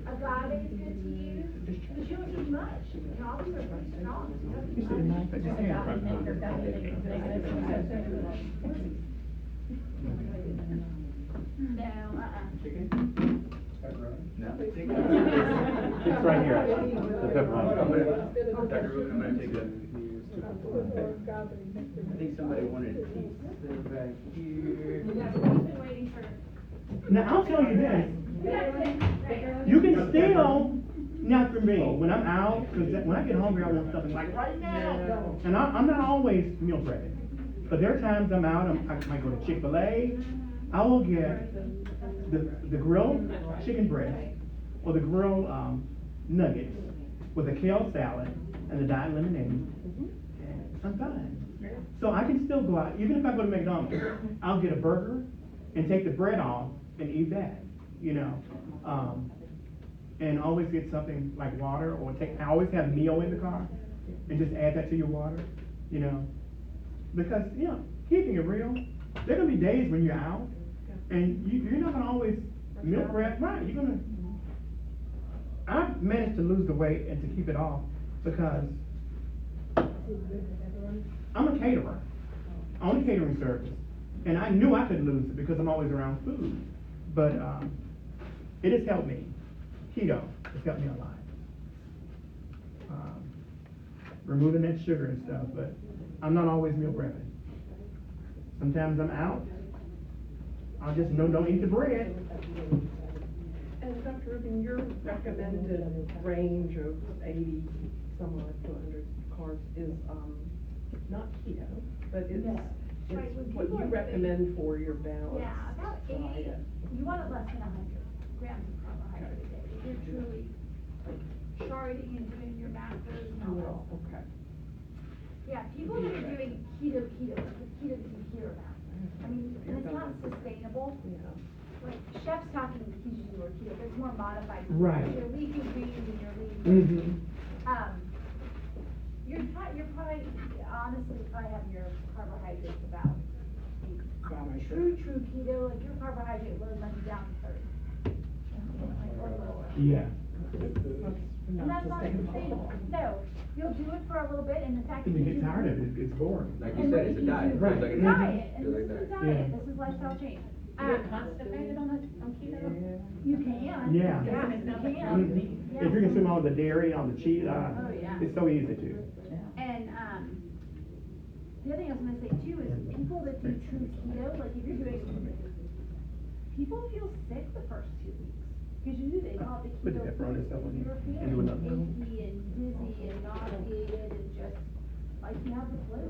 Agave is good to use, but you don't need much. You know, all these are pretty strong. You don't You need see the much. knife I just Agave had? nectar, negative things. No, No. It's right here, actually, the pepperoni. Dr. Rubin, I'm gonna take that. I think somebody wanted pizza back here. Yeah, we've been waiting for. Now, I'll tell you this, you can still, not for me, when I'm out, cause when I get hungry, I want something like right now. And I'm not always meal prepping, but there are times I'm out, I might go to Chick-fil-A, I will get the grilled chicken breast, or the grilled, nuggets, with a kale salad, and the diet lemonade, and I'm fine. So I can still go out, even if I go to McDonald's, I'll get a burger, and take the bread off, and eat that, you know? And always get something like water, or I always have meal in the car, and just add that to your water, you know? Because, you know, keeping it real, there are gonna be days when you're out, and you're not gonna always meal prep, right, you're gonna, I've managed to lose the weight and to keep it off, because I'm a caterer, I own a catering service, and I knew I could lose it because I'm always around food, but, it has helped me, keto has helped me a lot. Removing that sugar and stuff, but I'm not always meal prepping. Sometimes I'm out, I'll just don't eat the bread. And Dr. Rubin, your recommended range of 80, somewhere to 100 carbs is, not keto, but it's, Right, it's when what people you are recommend for your balanced Yeah, about 80, diet. you want it less than 100 grams of carbohydrate a day. If you're truly like charting and doing your macros and all that Well, stuff. okay. Yeah, people that are doing keto, like the keto that you hear about. I mean, and it's not sustainable. Yeah. Like chefs talking keto or keto, there's more modified. Right. Your leafy greens and your leafy. You're probably, honestly, probably having your carbohydrates about. True keto, like your carbohydrate load might be down to 30. Like, or lower. Yeah. And that's not sustainable. No, you'll do it for a little bit, and in fact. And you get tired of it, it's boring. Like you said, it's a diet. Right. It's like a Diet, and Just this like is that. diet, Yeah. this is lifestyle change. You get constipated on keto? You can. Yeah. Yeah, It's you not can. healthy. If you're consuming all the dairy, all the cheese, Oh, yeah. it's so easy to. And, the other thing I was gonna say too is people that do true keto, like if you're doing, people feel sick the first 2 weeks. Cause usually they call it the Put the keto pepperoni flu. stuff on You're here. feeling And do another one. achy and dizzy and nauseated and just like you have the flu.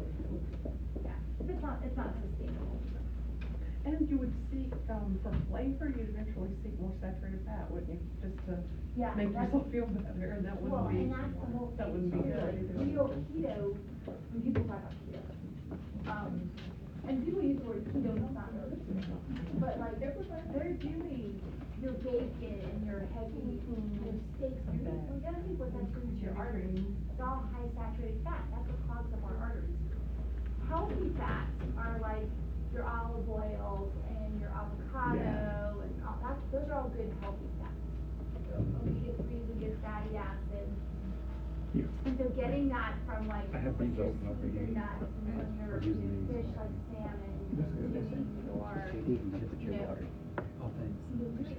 Yeah, it's not sustainable. And you would seek, for flavor, you'd eventually seek more saturated fat, wouldn't you? Just to Yeah, make that's- yourself feel better, and that Well, wouldn't be, and that's the whole that thing wouldn't be too, like good. real keto, when people talk about keto. And people use the word keto, it's not really keto. But like, they're doing your bacon and your heavy, your steaks, and your meat. You gotta think what that's doing to your arteries. It's all high saturated fat, that's what clogs up our arteries. Healthy fats are like your olive oils and your avocado and all that, those are all good healthy fats. Omega-3s and good fatty acids. Here. And so getting that from like. I have these open up your again. nuts and when you're We're using eating these. fish like salmon, That's good. doing your You know, Oh, thanks.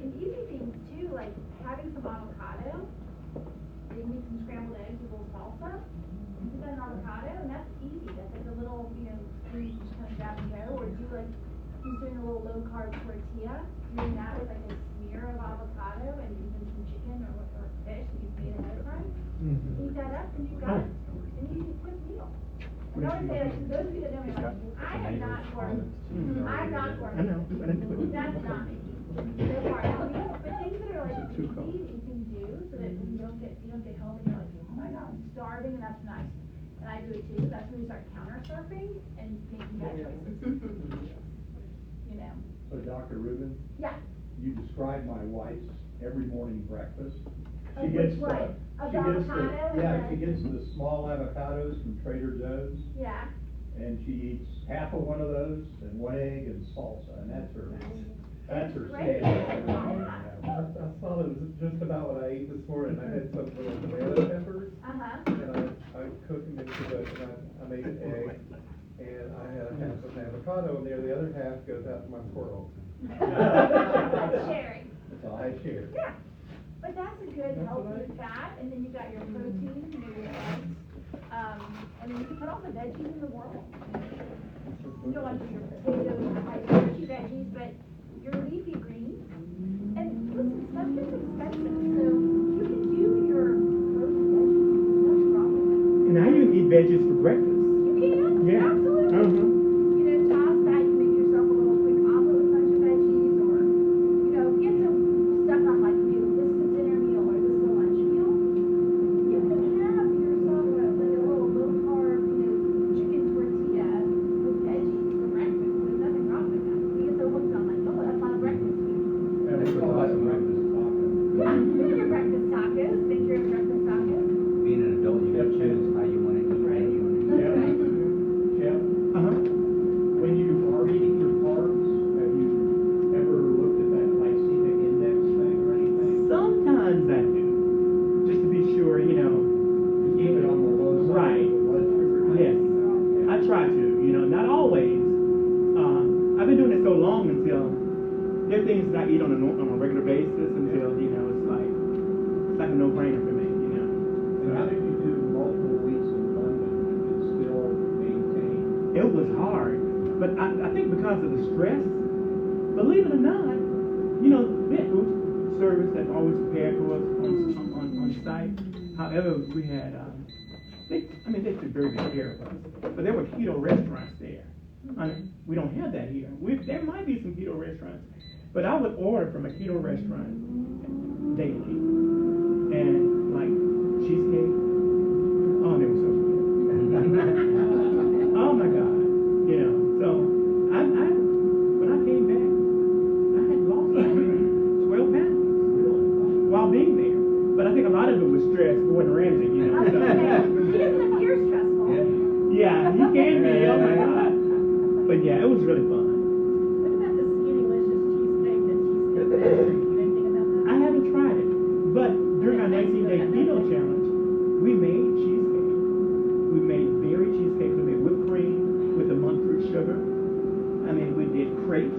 and easy things too, like having some avocado, maybe some scrambled eggs with a little salsa, and put that in avocado, and that's easy. That's like a little, you know, thing you just kind of grab and go, or do like, he's doing a little low carb tortilla, doing that with like a smear of avocado and even some chicken or fish that you've made ahead of time. Heat that up and you've got an easy quick meal. And I always say, like, to those of you that know me, like, I am not gourmet. I'm not gourmet. I know. I didn't put it. That's not me. So far, I mean, but things that are like easy that you can do so that when you don't get home and you're like, oh my God, I'm starving, and that's nice. And I do it too. That's when you start counter surfing and making bad choices. You know. So Dr. Rubin, Yeah. you described my wife's every morning breakfast. She Which gets one? Of she the gets avocado and yeah, the- she gets the small avocados from Trader Joe's, Yeah. and she eats half of one of those and 1 egg and salsa, and that's her Great. standard. I saw that it was just about what I ate this morning. I had some little tomato peppers, and I cooked them into the, and I made an egg, and I had half of an avocado in there, the other half goes out to my squirrel. That's sharing. That's all I share. Yeah. But that's a good healthy fat, and then you got your protein, you know, your eggs. And then you can put all the veggies in the world. You don't want to do your potatoes and high starchy veggies, but your leafy greens. And listen, stuff gets expensive, so you can do your frozen veggies. No problem. And I even eat veggies for breakfast. You can? Yeah. Absolutely. You know, toss that, you make yourself a little quick omelet with a bunch of veggies, or, you know, get some stuff on like, this is a dinner meal or this is a lunch meal. You can have yourself like a little low carb, you know, chicken tortilla with veggies for breakfast. There's nothing wrong with that. We get so hooked on like, oh, that's not a breakfast food. And we call that breakfast taco. Yeah, make your breakfast tacos, make your breakfast tacos. Being an adult, you gotta choose how you wanna eat, how you wanna eat. That's right. Jeff, Uh-huh. when you are eating your carbs, have you ever looked at that glycemic index thing or anything? Sometimes I do, just to be sure, you know. Keep it on the low side Right. of the blood sugar? Yes, I try to, you know, not always. I've been doing it so long until there are things that I eat on a regular basis until, you know, it's like a no-brainer for me, you know. And how did you do multiple weeks in London and still maintain? It was hard, but I think because of the stress, believe it or not, you know, we had food service that always prepared for us on site. However, we had, they took very good care of us, but there were keto restaurants there. We don't have that here. There might be some keto restaurants, but I would order from a keto restaurant daily, and like cheesecake. Oh, they were so good. Oh my God, you know. So I when I came back, I had lost like 12 pounds while being there. But I think a lot of it was stress, Gordon Ramsay, you know. So. He doesn't appear stressful. Yeah, he can be. Oh my God. But yeah, it was really fun. What about the Skinny-licious cheesecake that Cheesecake Factory? You know anything about that? I haven't tried it, but during our 19-day keto challenge, we made cheesecake. We made berry cheesecake. We made whipped cream with the monk fruit sugar. I mean, we did crepes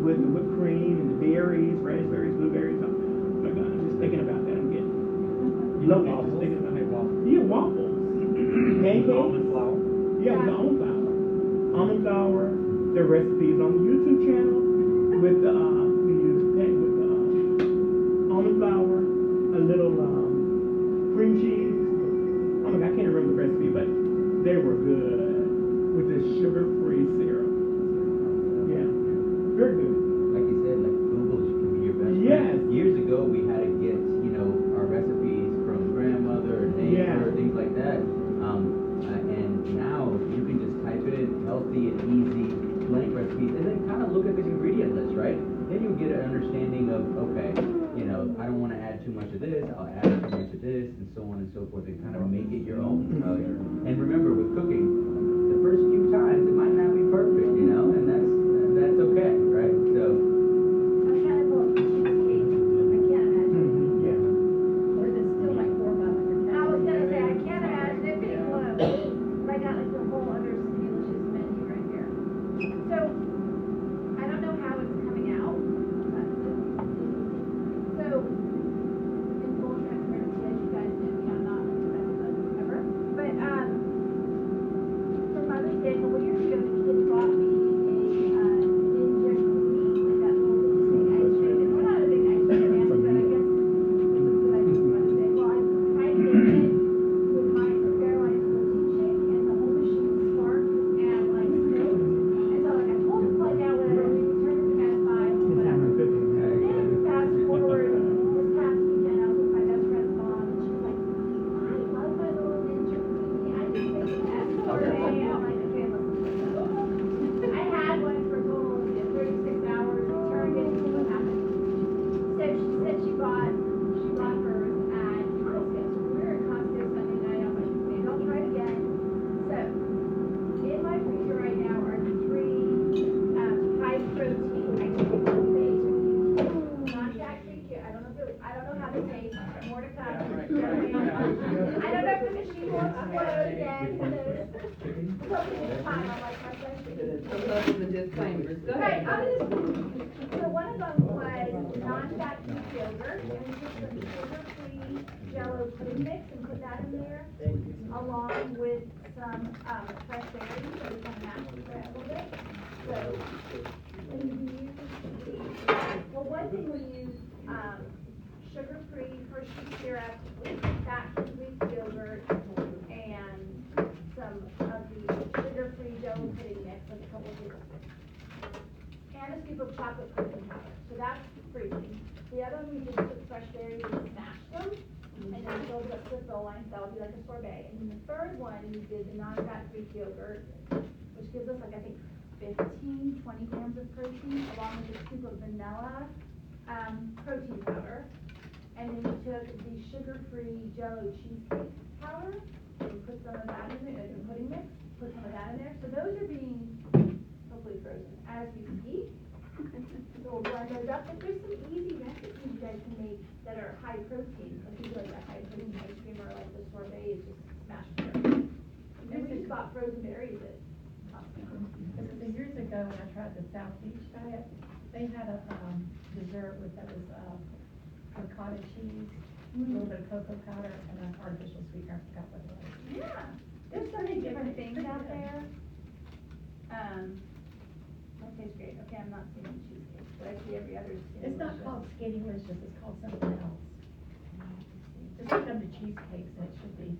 with the whipped cream and the berries, raspberries, blueberries. Oh my God, I'm just thinking about that. I'm getting bloated just thinking about it. Yeah, waffles. Pancakes. Almond flour? Yeah, with the almond flour. Almond flour. There are recipes on the YouTube channel with we use with almond flour, a little cream cheese. Oh my God, I can't remember the recipe, but they were good with this sugar-free syrup. Yeah, very good. Like you said, like Google can be your best friend. Yes. Years ago, we had to get, you know, our recipes from grandmother or neighbor, Yeah. things like that. And now you can just type it in, healthy and easy blank recipes, and then kind of look at the ingredient list, right? Then you'll get an understanding of, okay, you know, I don't want to add too much of this, I'll add too much of this, and so on and so forth, and kind of make it your own. And remember, with cooking, the first few times, it might not be perfect, you know, and that's okay, right? So, I'm trying to pull up the cheesecake. I can't imagine. Yeah. Or is it still like 400 or 500 I was calories? gonna say, I can't imagine it being low. But I got like the whole other delicious menu right here. So, I don't know like my question? Some levels and disclaimers. Go Right, ahead. so one of them was non-fat Greek yogurt, and we took some sugar-free Jell-O pudding mix and put that in there, along with some fresh berries, so we kind of mashed it a little bit. So, and we use, well, one thing we use sugar-free Hershey syrup with fat-free Greek yogurt and some of the sugar-free Jell-O pudding mix, like a couple of tablespoons. And a scoop of chocolate protein powder. So that's freezing. The other one we just took fresh berries and smashed them, and then filled it up to the fill line, so that would be like a sorbet. And then the third one, we did the non-fat Greek yogurt, which gives us like, I think, 15, 20 grams of protein, along with a scoop of vanilla protein powder. And then we took the sugar-free Jell-O cheesecake powder, and put some of that in there, the pudding mix, put some of that in there. So those are being hopefully frozen as we speak. So we'll blend those up, but there's some easy recipes you guys can make that are high protein. Like you do like a high protein ice cream or like the sorbet is just smashed berries. And we just bought frozen berries at Costco. Because years ago, when I tried the South Beach diet, they had a dessert with that was ricotta cheese, a little bit of cocoa powder, and an artificial sweetener. I forgot what it was. Yeah, there's so many different things out there. That tastes great. Okay, I'm not seeing cheesecake, but I see every other. It's not called Skinny Licious, it's called something else. Just look up the cheesecakes and it should be,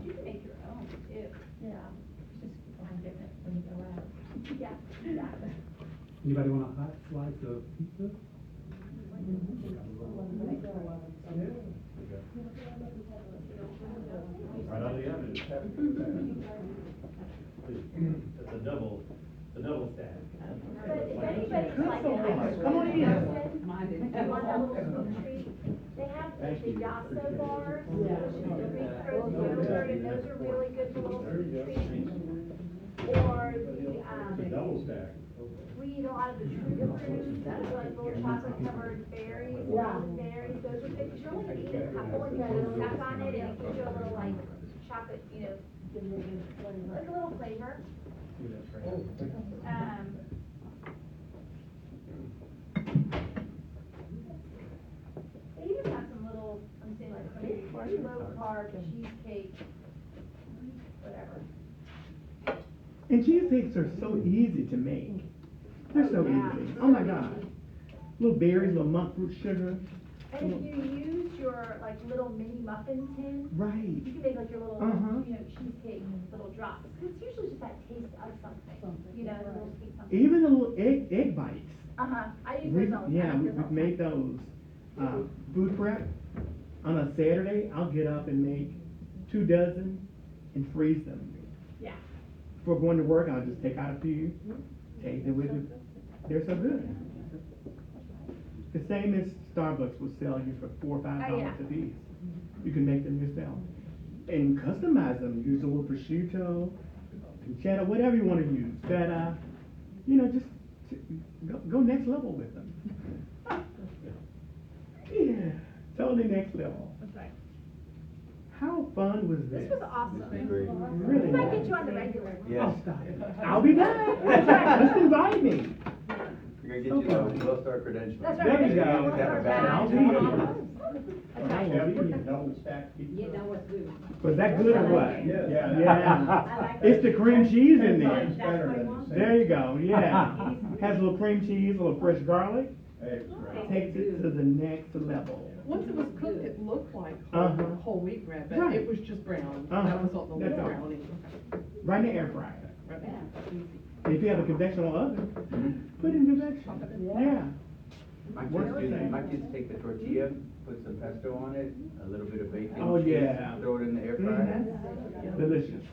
You can make your own too. yeah, it's just fine getting it when you go out. Yeah, exactly. Anybody want a hot slice of pizza? Right out of the oven. It's a double stack. But if anybody's like an ice Come on cream in. person, if you want a little sweet treat, they have the Yasso bars, which is the Greek frozen yogurt, and those are really good for little sweet treats. Or It's a double stack. we eat a lot of the True Fruits, those are like little chocolate covered berries, berries, those are good, because you're only gonna eat a couple and you put a stuff on it, and it gives you a little like chocolate, like a little flavor. They even have some little, I'm saying like low carb cheesecake, whatever. And cheesecakes are so easy to make. They're so easy. Oh my God. Little berries, little monk fruit sugar. And if you use your like little mini muffin tin, Right. you can make like your little, Uh-huh. cheesecake little drops. Cause it's usually just that taste of something, a little sweet something. Even the little egg bites. I use those all the time. We've made those. Food prep. On a Saturday, I'll get up and make 2 dozen and freeze them. Yeah. Before going to work, I'll just take out a few, take them with me. They're so good. The same as Starbucks will sell you for $4 or $5 yeah. a piece. You can make them yourself. And customize them. Use a little prosciutto, pancetta, whatever you want to use. Feta. Just go next level with them. Yeah, totally next level. That's right. How fun was this? This was awesome. Great. Really We might get nice. you on the regular. Yes. Oh, stop it. I'll be back. Just invite me. We're gonna get you a well-star credential. That's There right. you go. Have a badge. I'll be here. That's right. I will be here. Double stack pizza. You know what's good. Was that good or what? Yeah. Yeah. It's the cream cheese in Sometimes there. better than the There you go, yeah. Has a little cream cheese, a little fresh garlic. That's right. Takes it to the next level. Once it was cooked, it looked like Uh-huh. whole wheat bread, but Right. it was just brown. Uh-huh. That was all the That's all. brownie. Right in the air fryer. Right. And if you have a conventional oven, put in convection. Yeah. My Works the kids, same. take the tortilla, put some pesto on it, a little bit of bacon. Oh, cheese, yeah. Throw it in the air fryer. Delicious.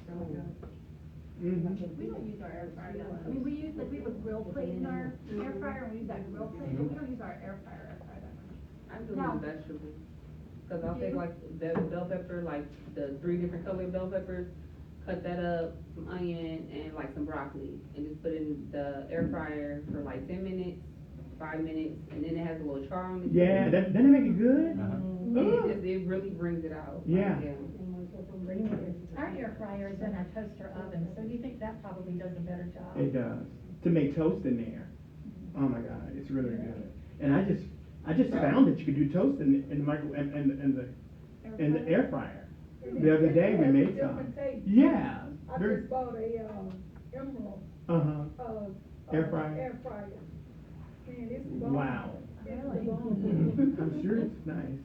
We don't use our air fryer though. I mean, we use, we have a grill plate in our air fryer, and we use that grill plate, but we don't use our air fryer that much. I'm doing No. the vegetables. Cause I'll take like the bell pepper, like the 3 different colored bell peppers, cut that up, some onion and like some broccoli, and just put in the air fryer for like 10 minutes, 5 minutes, and then it has a little char on it. Yeah, doesn't it make it good? Uh-huh. It really brings it out. Yeah. Like, Our air fryer is in our toaster oven, so do you think that probably does a better job? It does. To make toast in there. Oh my God, it's really good. And I just found that you could do toast in the micro in the air fryer. The other day we made some. Yeah. I Very, just bought a, Emerald, air fryer. air fryer. Man, it's the bomb. Wow. It's the bomb. I'm sure it's nice.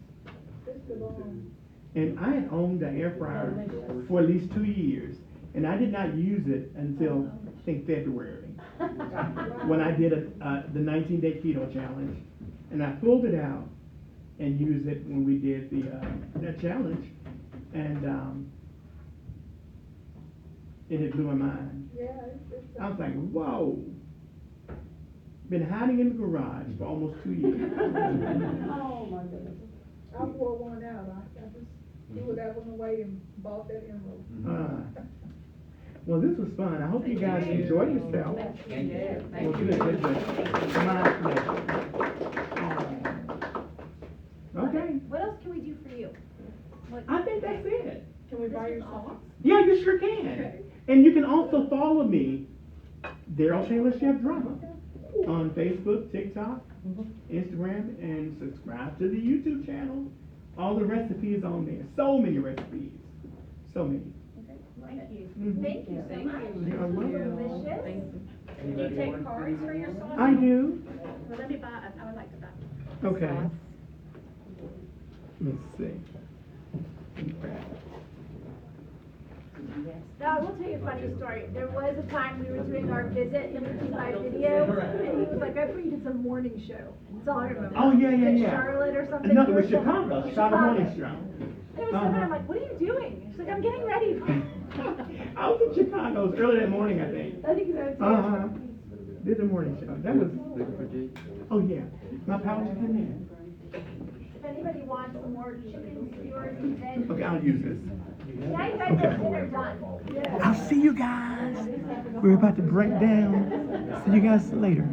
It's the bomb. And I had owned the air fryer for at least 2 years, and I did not use it until I think February, when I did the 19-day keto challenge, and I pulled it out and used it when we did that challenge, and it blew my mind. Yeah, it's. I was like, whoa. Been hiding in the garage for almost 2 years. Oh, my goodness. I wore one out. I just threw that one away and bought that Emerald. Well, this was fun. I hope you guys enjoyed yourself. Thank you. Well, good. My pleasure. Okay, What else can we do for you? I think that's it. Can we buy your socks? Yeah, you sure can. And you can also follow me, Daryl Taylor Chef Drama, on Facebook, TikTok, Instagram, and subscribe to the YouTube channel. All the recipes on there. So many recipes. So many. Thank you. Mhm. Thank you so much. You're welcome. Delicious. Do you take cards for your sauce? I do. Well, let me buy, I would like to buy. Okay. Let's see. Now, I will tell you a funny story. There was a time we were doing our visit in between my videos, and he was like, I thought you did some morning show. That's all I remember. Oh, yeah, yeah, Was it yeah. Charlotte or something? No, it was Chicago Morning Show. And I was sitting there, I'm like, what are you doing? She's like, I'm getting ready. I was in Chicago. It was early that morning, I think. I think so. Did the morning show. That was. Oh yeah, my powers are in there. If anybody wants some more chicken skewers and veg. Okay, I'll use this. Now you guys have dinner done. I'll see you guys. We're about to break down. See you guys later.